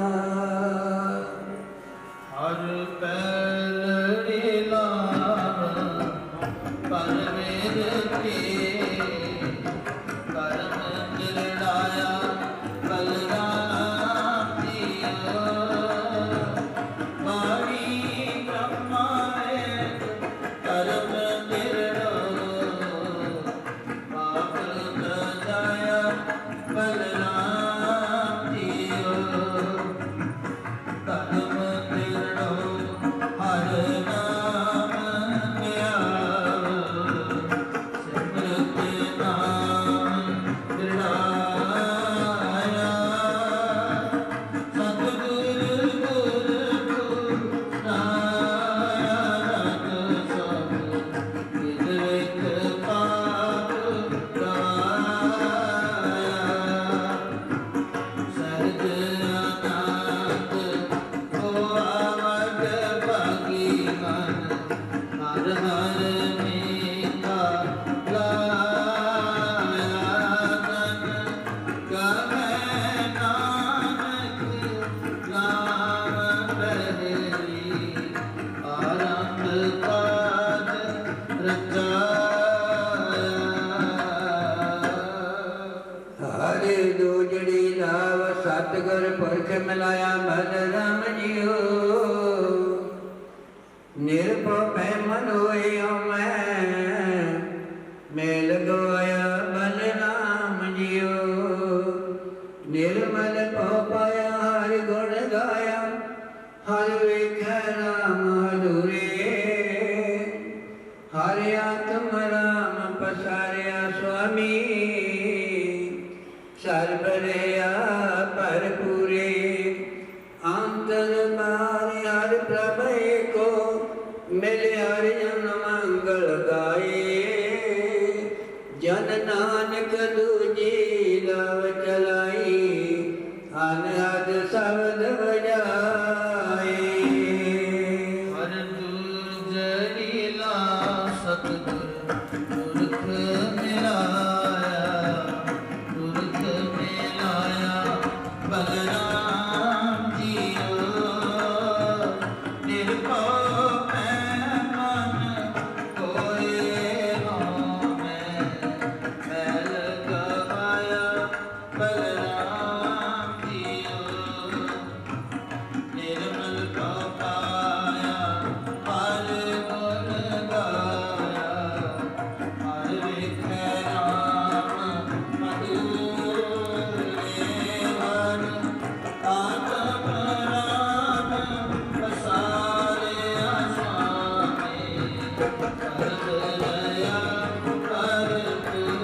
[SPEAKER 6] ਹਰ ਪਹਿਲੜੀ ਲਾਭ ਪਰਵੇਦ ਕੇ, ਕਰਮ ਦਿਰੜਾਇਆ ਬਲਰਾਮ ਜੀਓ। ਬਾਣੀ ਬ੍ਰਹਮਾ ਵੇਦ ਕਰਮ ਦਿਰੜੋ, ਪਾਪ
[SPEAKER 11] मुख मिलाया बलराम जियो निर्भो पै मन होयो मैं मेल गवाया बलराम जियो निर्मल को पाया हरि गुण गाया हर वेख राम हदूरे हरे आत्म राम पसारिया स्वामी सर्वरया भरपूरे अंतर बार हर प्रभ को मिले हर जन मंगल गाए जन नानक दूजी लव चलाई अनहद शब्द बजाए
[SPEAKER 6] हर दूज लीला सतगुर पुरख मिलाया बलराम जियो निर्भो मन कोय मैं मैल गवाया बलराम जियो निर्मल को पाया हर गुण गाया हर विख राम मधुरे हर आत्म राम पसारिया स्वामी सर्वरया भरपूरे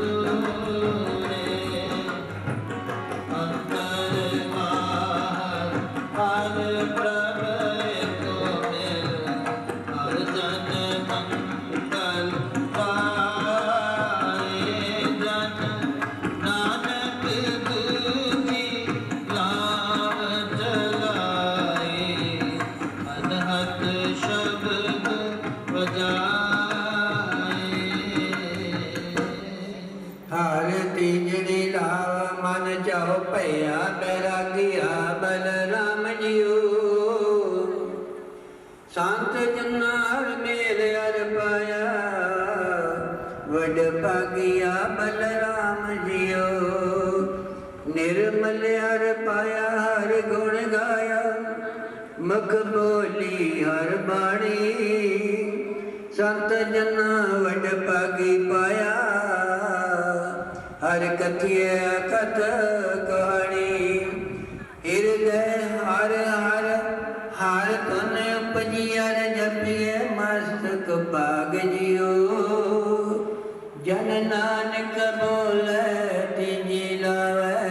[SPEAKER 6] अंतर बाहर हर प्रभ को मिल हर जन मंगल गाए जन नानक दूजी लाभ जलाए अनहद शब्द बजाए
[SPEAKER 11] हर तीजड़ी लाव मन चाहो भैया बैरागिया बलराम जियो संत जन्ना हर मेल हर पाया वड भागिया बलराम जियो निर्मल हर पाया हर गुण गाया मुख बोली हर बाणी संत जना वड भागी पाया हर कथिए कथ कहानी हृदय हर हर हर धन उपजियर जपिए मस्तक भाग जियो जन नानक बोले तीजी लावे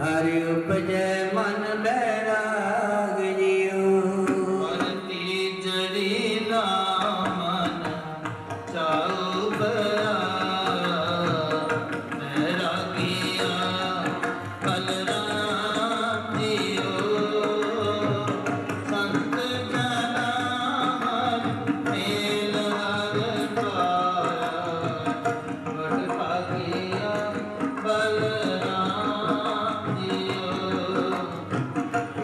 [SPEAKER 11] हरि उपजय मन बैराग जियो
[SPEAKER 6] हर तीजड़ी ला मन चाऊ बया बैरागिया बलराम जियो संत जना हर मेल हर पाया बड़ भागिया बलराम जियो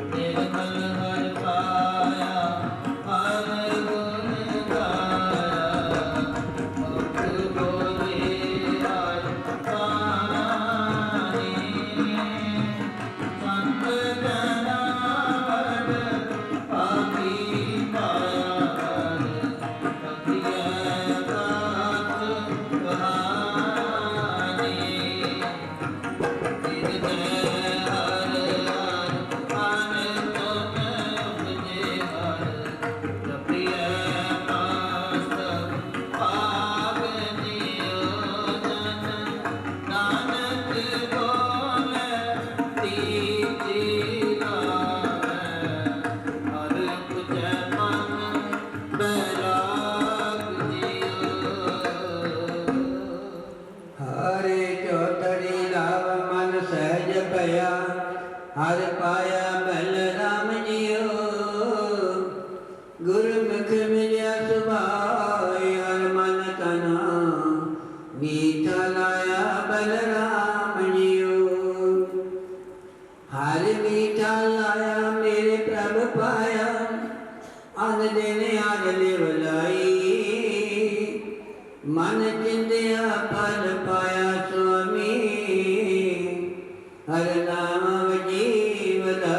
[SPEAKER 6] निर्मल हर पाया हर गुण गाया मुख बोले हर वाणी संत जना हर भागी पाया हर कथिए बात कहानी हृदय हर हर धन उपजे हर प्रिय मस्तक भाग जियो जन नानक बोले तीजी लावे हर पूजै मन बैराग जियो
[SPEAKER 11] हरे चौतरी लाव मन सहज भया हर पाया बलराम जियो गुरमुख मिलिया सुभाए हर मन तना मीठा लाया बलराम जियो हर मीठा लाया मेरे प्रभ पाया अन देने आज लेवलाई मन चिंदिया फल पाया स्वामी हर नाम जीवला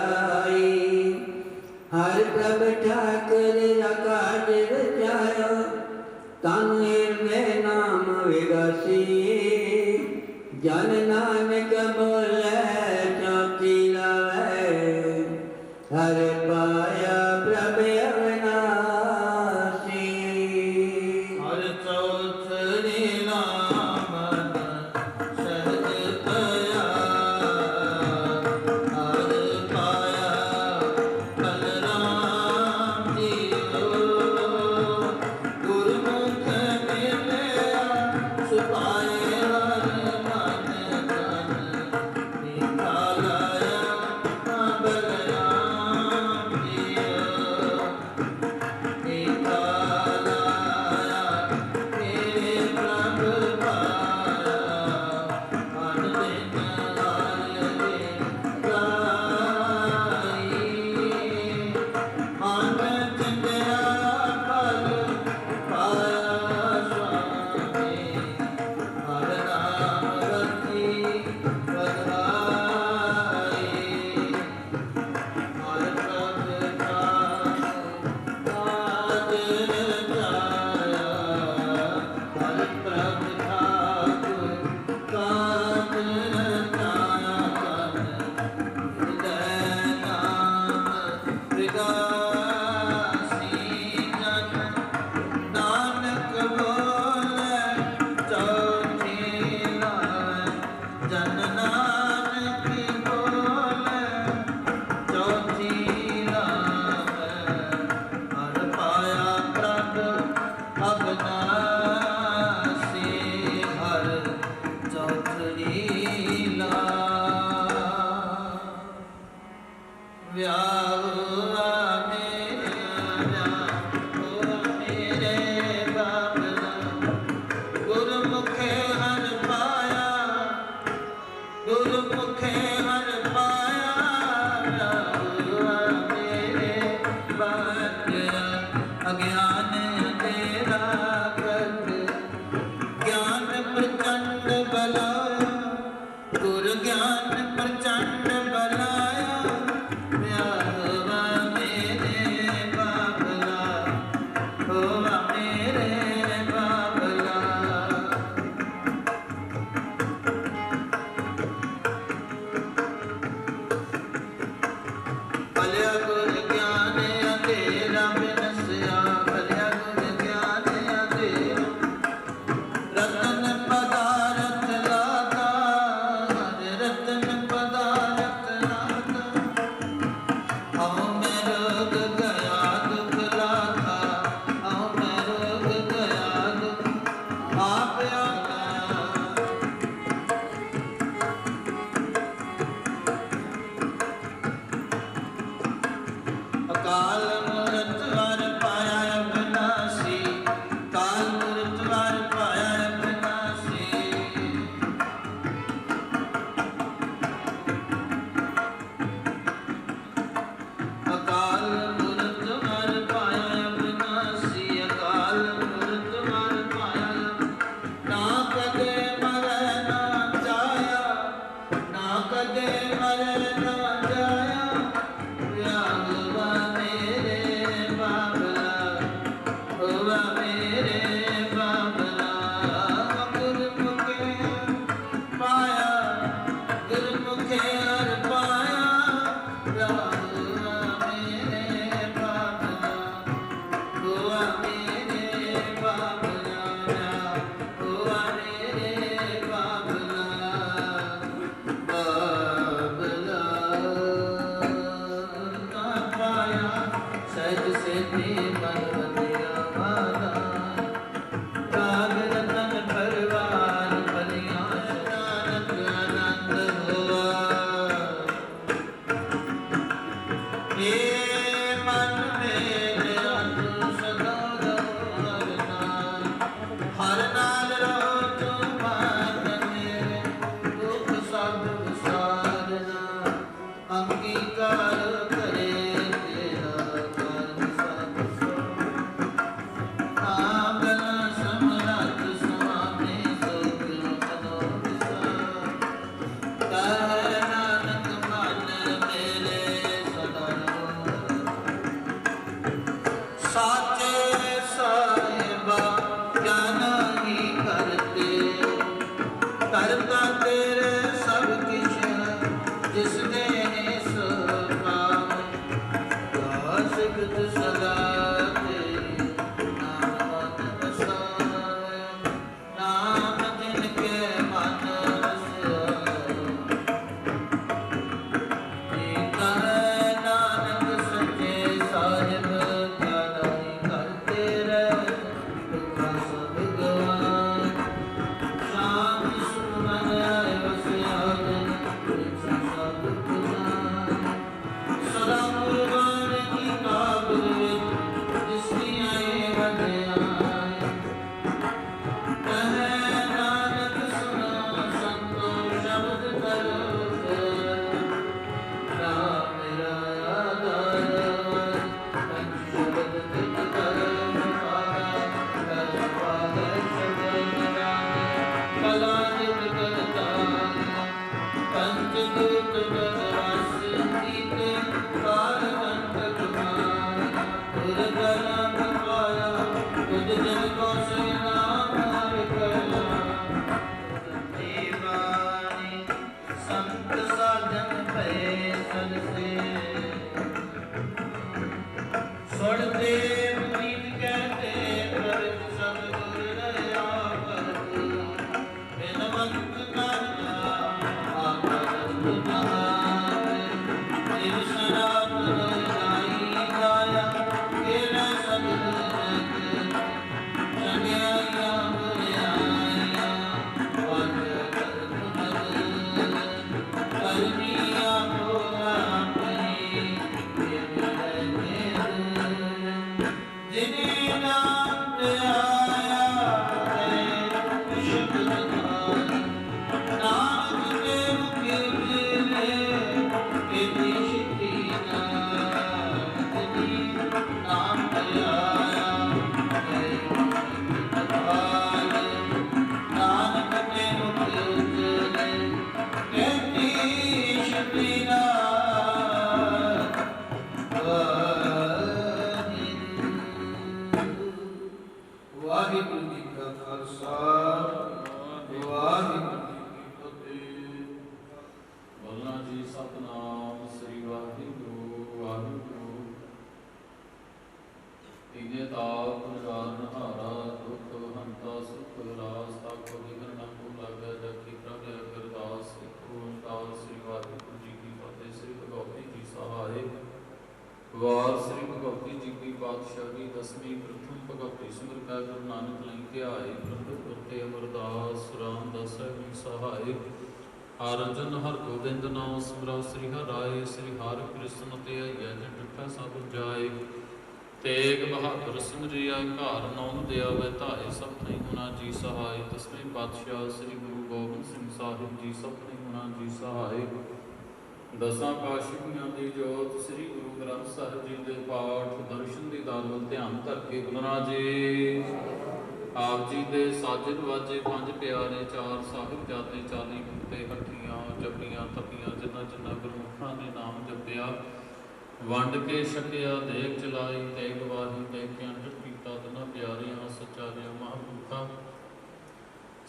[SPEAKER 11] ਜਨ ਨਾਨਕ ਬੋਲੇ ਚੌਥੀ ਲਾਵੇ ਹਰ ਪਾਇਆ ਪ੍ਰਭ ਅਵਨਾਸੀ
[SPEAKER 6] ਹਰ ਚੌਥੜੀ ਨਾਮ ਸਹਿਜ ਪਿਆ ਹਰ ਪਾਇਆ ਬਲਰਾਮ ਜੀਓ ਗੁਰਮੁਖ ਮਿਲਿਆ ਸੁਭਾਏ ਹਰ ਮਨ ਤਨ ਨਿਕਾਲਿਆ ਬਲਰਾਮ ਜੀਓ ਜਨ ਨਾਨਕ ਬੋਲੇ ਚੌਥੀ ਲਾਵੇ ਹਰ ਪਾਇਆ ਪ੍ਰਭ ਅਬਨਾਸੀ ਹਰ ਚੌਥੀ ਲਾ ਵਿਆਹੁਆ ਮੇਰੇ ਬਾਬਲਾ ਗੁਰਮੁਖੇ ਹਰ ਪਾਇਆ ਗੁਰਮੁਖੇ ਹਰ ਪਾਇਆ ਮੇਰੇ ਬਾਬਲਾ ਅਗਿਆਨ ਅੰਧੇਰਾ ਕੱਟ ਗਿਆਨ ਪ੍ਰਚੰਡ ਬਲਾਇਆ ਗੁਰ ਗਿਆਨ ਪ੍ਰਚੰਡ ਬਲਾਇਆ ਵਿਆਹਵਾ ਮੇਰੇ ਬਾਬਲਾ ਹੋਵਾ ਮੇਰੇ ਬਾਬਲਾ ਭਲਿਆ ਗੁਰ ਗਿਆਨ ਅੰਧੇਰਾ ਬਿਨਸਿਆ ਭਲਿਆ ਗੁਰ ਗਿਆਨ ਅੰਧੇਰਾ ਰਤਨ ਪਦਾਰਥ ਲਾਗਾ ਹਰ ਰਤਨ ਪਦਾਰਥ सदा तेरे सब किश जिस देह सो पावे आशिक सदा तेरी नाम मन बसावे नाम जिनके मन बसिया जी कहे नानक सच्चे साहिब त्यागाई करते रहे दुखा सब गवाए शांति सुख मन आए बसिया दिन संसा दुख जाए सदा कुर्बान की काबिल जिसकी आए वड्याई कहे नानक सुनो संतो शब्द करो राम मेरा आधार पंच शब्द तित कर्म पावे कर्म पावे शब्द रामे कला नित करता पंच दूत बदवास नीते काल कंटक माया पुर कलम पाया तुझ जन को से नाम हर कला जीवानी संत साधन भय सन से सुनते मुनीत कहते प्रवृत्त सब गुर रया परतु बिनवंत करना आकरत नहावे निरसनात नाई गाया केरा सब जगत जगया बुराया वाज करत नगर करनिया को आपनी जिन्हें नाम आया है शुभ दुखाई नानक के मुखे में केती शिद्धि नाम आया है नानक के मुखे में केती शिद्धि वाहिगुरु जी का खालसा वाहिगुरु जी की फतेह।
[SPEAKER 10] बोलना जी सतनाम श्री वाहिगुरु वाहिगुरु। तीजे ताप निवारण हारा दुख हंता सुख रास ताको विघ्न न को लागे जबकि प्रभु अरदास एक ओंकार श्री वाहिगुरु जी की फतेह। श्री भगवती जी सहाय वार श्री भगवती जी की पातशाही दसवीं प्रथम भगवती सिमर का गुरु नानक लई के आए प्रभु करते अमरदास रामदास जी सहाय अर्जन हर गोबिंद नाम सिमरौ श्री हराय श्री हर कृष्ण ते आइया जन डिठा सब जाए तेग बहादुर सिमरिया घर नौन दिया वै धाए सब नहीं गुना जी सहाय दसवें पातशाह श्री गुरु गोबिंद सिंह साहिब जी सब नहीं गुना जी सहाय दसां पातशाहियां दी जोत श्री गुरु ग्रंथ साहिब जी दे पाठ दर्शन दी दालत ध्यान धर के गुरु जी आप जी दे साजिद वाजे पंज प्यारे चार साहिब जाते 40 कुत्ते हट्ठियां जपड़ियां तपियां जिन्ना जिन्ना गुरमुखां ने नाम जपया वंड के छकिया देख चलाई तेग वाही देखिया कीता तना प्यारियां सचारियां महापुरखा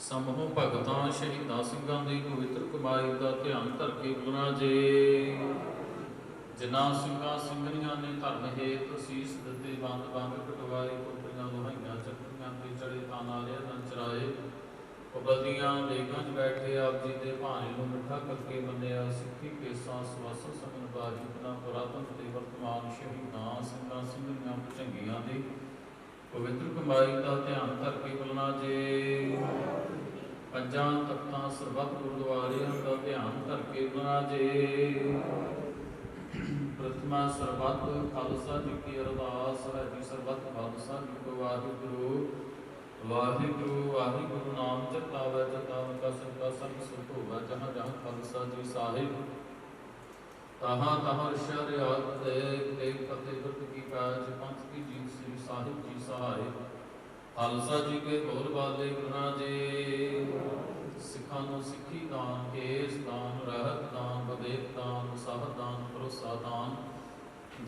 [SPEAKER 10] समूह भगतां शहीदां ਸਿੰਘਾਂ ਦੀ पवित्र कमाई का ध्यान धर के गुरु जी जिन्हां ਸਿੰਘਾਂ ਸਿੰਘਣੀਆਂ ने धर्म हेत सीस ਦਿੱਤੇ ਬੰਦ ਬੰਦ ਕਟਵਾਏ ਕੋਟਰੀਆਂ ਲੋਹਾਈਆਂ ਚੱਕਰੀਆਂ ਤੇ ਚੜੇ ਤਾਨਾਲੇ ਨੰ ਚਰਾਏ ਉਬਲਦੀਆਂ ਦੇਗਾਂ 'ਚ ਬੈਠੇ ਆਪ ਜੀ ਦੇ ਭਾਣੇ ਨੂੰ ਮਿੱਠਾ ਕਰਕੇ ਮੰਨਿਆ ਸਿੱਖੀ ਕੇਸਾਂ ਸਵਾਸਾਂ ਸਮਨ ਬਾਜੀ ਬਣਾ ਪੁਰਾਤਨ ਤੇ ਵਰਤਮਾਨ ਸ਼ਹੀਦਾਂ ਸਿੰਘਾਂ ਸਿੰਘਣੀਆਂ ਭੁਜੰਗੀਆਂ ਦੇ पवित्र कमाई का ध्यान धर के बोलना जे पंजां तख्तां सरबत गुरुद्वारियां का ध्यान धर के बोलना जे प्रथमा सरबत खालसा जी की अरदास है जी सरबत खालसा जी को वाहिगुरु वाहिगुरु वाहिगुरु नाम जपावे जतावन का सबका संग सुख होवे जहाँ जहाँ खालसा जी साहिब तहाँ तहाँ शरियात तेग फतेह गुरु की पैज पंथ की जीत श्री साहिब जी सहाय खालसा जी के बोल बाले गुरु जी सिखा नु सिखी दान केस दान रहत दान विवेक दान साह दान भरोसा दान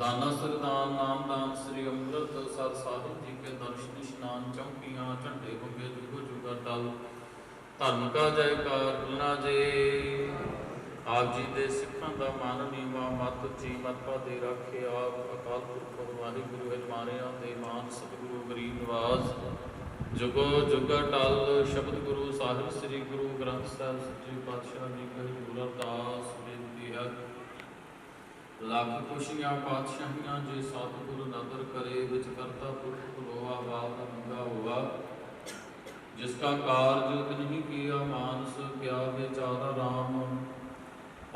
[SPEAKER 10] दाना सरदान नाम दान श्री अमृत सर साहिब जी के दर्शन स्नान चौकियाँ झंडे गुंगे जुग जुगा टल ਧਰਮ ਕਾ ਜੈਕਾਰ ਬੁਲਣਾ ਜੇ। ਆਪ ਜੀ ਦੇ ਸਿੱਖਾਂ ਦਾ ਮਨ ਨੀਵਾ ਮਤ ਉੱਚੀ ਮਤ ਪਾਦੇ ਰੱਖੇ ਆਪ ਅਕਾਲ ਪੁਰਖ ਵਾਹਿਗੁਰੂ ਹੈ ਮਾਰਿਆਂ ਦੇ ਮਾਨ ਸਤਿਗੁਰੂ ਗਰੀਬ ਨਿਵਾਸ ਜੁਗੋ ਜੁਗਾ ਟਲ ਸ਼ਬਦ ਗੁਰੂ ਸਾਹਿਬ ਸ੍ਰੀ ਗੁਰੂ ਗ੍ਰੰਥ ਸਾਹਿਬ ਸੱਚੇ ਪਾਤਸ਼ਾਹ ਜੀ ਕਾ ਹਜ਼ੂਰ ਅਰਦਾਸ ਬੇਨਤੀ ਹੈ। ਲੱਖ ਖੁਸ਼ੀਆਂ ਪਾਤਸ਼ਾਹੀਆਂ ਜੇ ਸਤਿਗੁਰੂ ਨਦਰ ਕਰੇ ਵਿੱਚ ਕਰਤਾ ਪੁਰਖ ਲੋਹਾ ਬਾਪ ਮੰਗਾ ਹੋਆ जिसका कार्य नहीं किया मानस क्या बेचारा राम।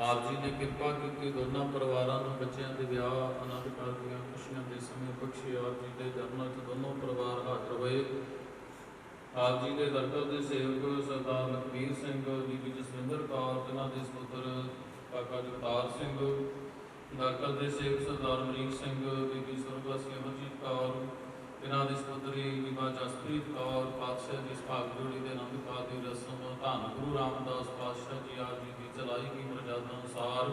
[SPEAKER 10] आप जी ने कृपा की दोनों परिवारों बच्चों के विआह आनंद काल दी खुशियां के समय बख्शे। आप जी के चरणों च दोनों परिवार हाजिर हुए। आप जी के दरबार के सेवक सरदार लखबीर सिंह बीबी जसविंदर कौर जिन्हों के सपुत्र काका जगतार सिंह, दरबार के सेवक सरदार अमरीक सिंह बीबी सुरगवासी अमरजीत कौर, इन्हों की सपुत्री बीबा जसप्रीत कौर, पातशाह जी भाग जोड़ी के आनंद काल की रस्म धन गुरु रामदास पातशाह जी आप जी की चलाई गई मर्यादा अनुसार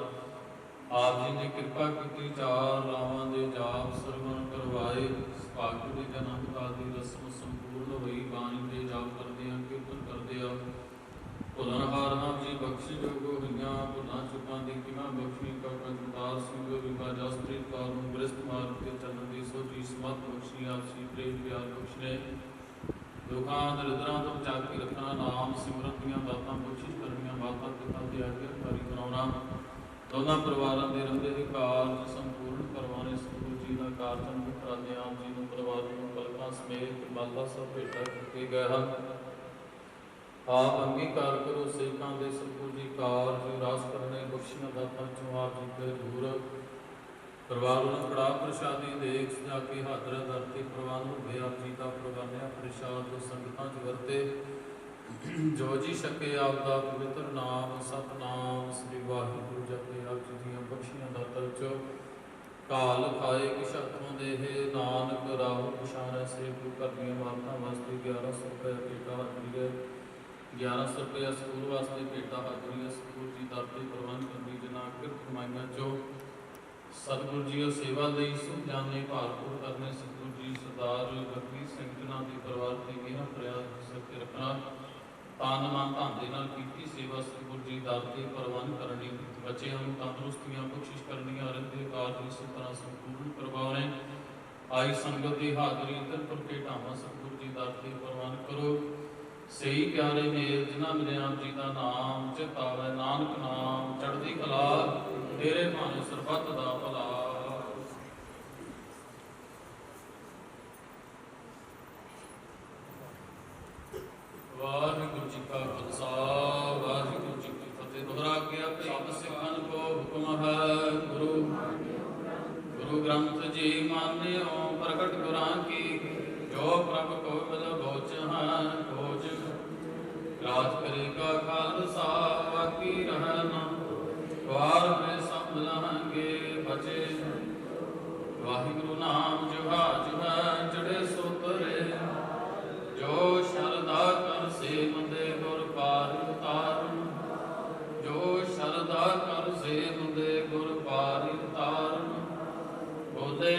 [SPEAKER 10] आप जी ने कृपा की चार रावां दे जाप सरवण करवाए। भाग जोड़ी के आनंद काल की रस्म संपूर्ण हुई। बाणी के जाप करते हैं कीर्तन करते हैं भुलनहार आप जी बख्श जोगो हुई भुलां चुकां की किमा बख्शी काका जगतार सिंह बीबा जसप्रीत कौर नूं गृहस्थ मार्ग के चलन की सोची समत बख्शी आपसी प्रेम प्यार बख्शने दुखां दरिद्रां तो बचा के रखना नाम सिमरन दीआं दातां बख्शिश करनियां माता पिता की आज्ञाकारी बनाउणा दोनों परिवारों के रंगे के कार्य संपूर्ण करवाने सतगुरु जी का कारजन कराने आप जी परिवार को पलकां समेत माला सब भेटा करके गए हैं। आप अंगीकार करो सेवकां दे सतगुरु जी कारज रास करने बख्शियां दातां चों आप जी के दूर परिवार ਨੂੰ कड़ा प्रसादी देख सजा के हाजर दरते प्रवान हो गए। आप जी का प्रवानिया प्रसाद संगतां च वरते जो जी छके आप दा पवित्र नाम सतनाम श्री वाहिगुरू जपे आप जी दियां बख्शियां दातां चो काल खाए कि छत्रों दे नानक राह पछाणै से गुरु घर दियां मारतां वास्ते 1100 रुपये भेटा हाजरी है। 1100 रुपया स्कूल वास्ते भेटा हाजरी है। सतगुरु जी दर ते प्रबंध करनी जिन्हां किरत कमाईआं चो सतगुरु जी सेवा लई सुख जाने भारपुर करने सतगुरु जी सरदार लखबीर सिंह जिन्हां दे परिवार ते मेहर प्रयास सके रखना तान मान धन दे नाल कीती सेवा सतगुरु जी दर ते प्रबंध करनी बच्चों नूं तंदुरुस्तियां बख्शिश करनियां रहंदे कार्य इस तरह संपूर्ण करवाने आई संगत की हाजरी तिरपुर के ढावा सतगुरु जी दर ते प्रबंध करो। सही प्यारे मेल जिन्हां मिले आप जी का नाम चितावे नानक नाम चढ़दी कला तेरे भाने सरबत दा भला। वाहिगुरू जी का खालसा वाहिगुरू जी की फतेह। दोहरा के सब सिखां को हुक्म है गुरु गुरु ग्रंथ जी मान्यो प्रगट गुरां की जो प्रभ को मिल भोज है भोज राज करेगा खालसा बाकी रहना द्वार में सब लहंगे बचे। वाहिगुरु नाम जुहा जुहा चढ़े सोतरे जो शरदा कर से मुंदे गुर पार उतार जो शरदा कर से मुंदे गुर पार उतार बोले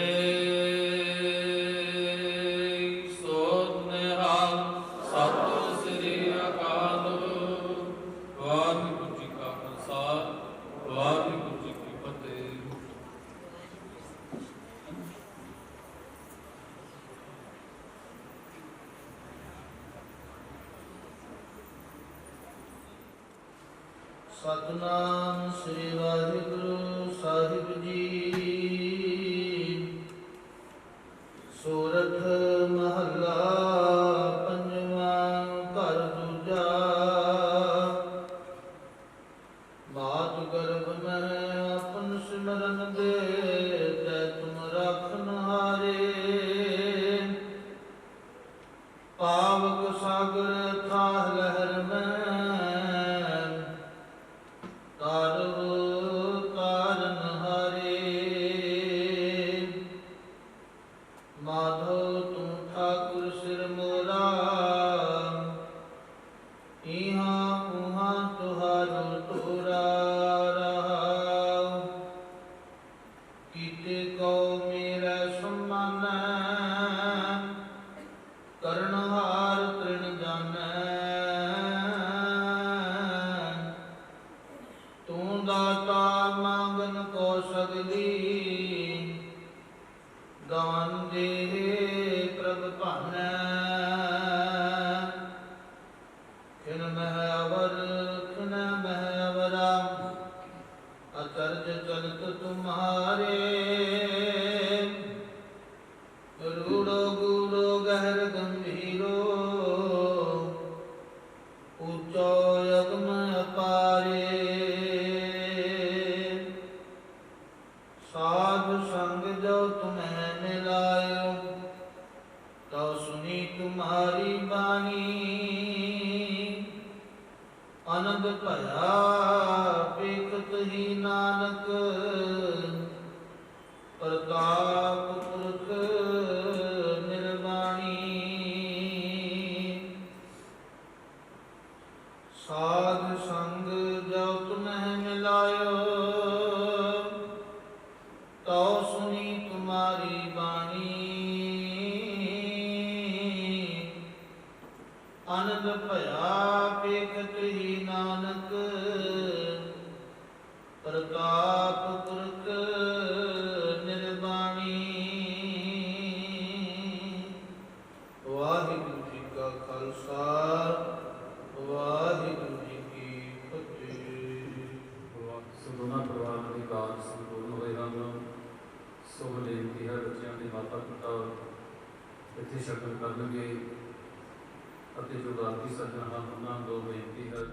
[SPEAKER 6] सतनाम श्री वाहिगुरु साहिब जी। सूरत महला पंजवा घर दूजा। मात गर्भ में अपन सिमरन दे तै तुम राखन हारे। पावक सागर था लहर में ਭਇਆ ਵੇਖਤ ਹੀ ਨਾਨਕ ਪ੍ਰਤਾਪ ਪੁਰਖ ਨਿਰਵਾਣੀ ਸਾਧ ਸੰਗ ਜੋ ਤੁਮਹਿ ਮਿਲਾਇਓ ਤਉ ਸੁਣੀ ਤੁਮਾਰੀ ਬਾਣੀ ਆਨੰਦ ਭਇਆ ਵੇਖਤ ਹੀ ਨਾਨਕ ਪ੍ਰਤਾਪ ਪੁਰਖ ਨਿਰਵਾਣੀ ਵਾਹਿਗੁਰੂ ਜੀ ਕਾ ਖਾਲਸਾ ਵਾਹਿਗੁਰੂ ਜੀ ਕੀ ਫਤਿਹ।
[SPEAKER 10] ਦੋਨਾਂ ਪਰਿਵਾਰਾਂ ਦੇ ਕਾਰਜ ਸੰਪੂਰਨ ਹੋਏ ਹਨ। ਸੋ ਬੇਨਤੀ ਹੈ ਬੱਚਿਆਂ ਦੇ ਮਾਤਾ ਪਿਤਾ ਇੱਥੇ ਸ਼ਗਨ ਕਰਨਗੇ ਅਤੇ ਜੋ ਰਾਤੀ ਸੱਜਣ ਹਨ ਉਹਨਾਂ ਨੂੰ ਬੇਨਤੀ ਹੈ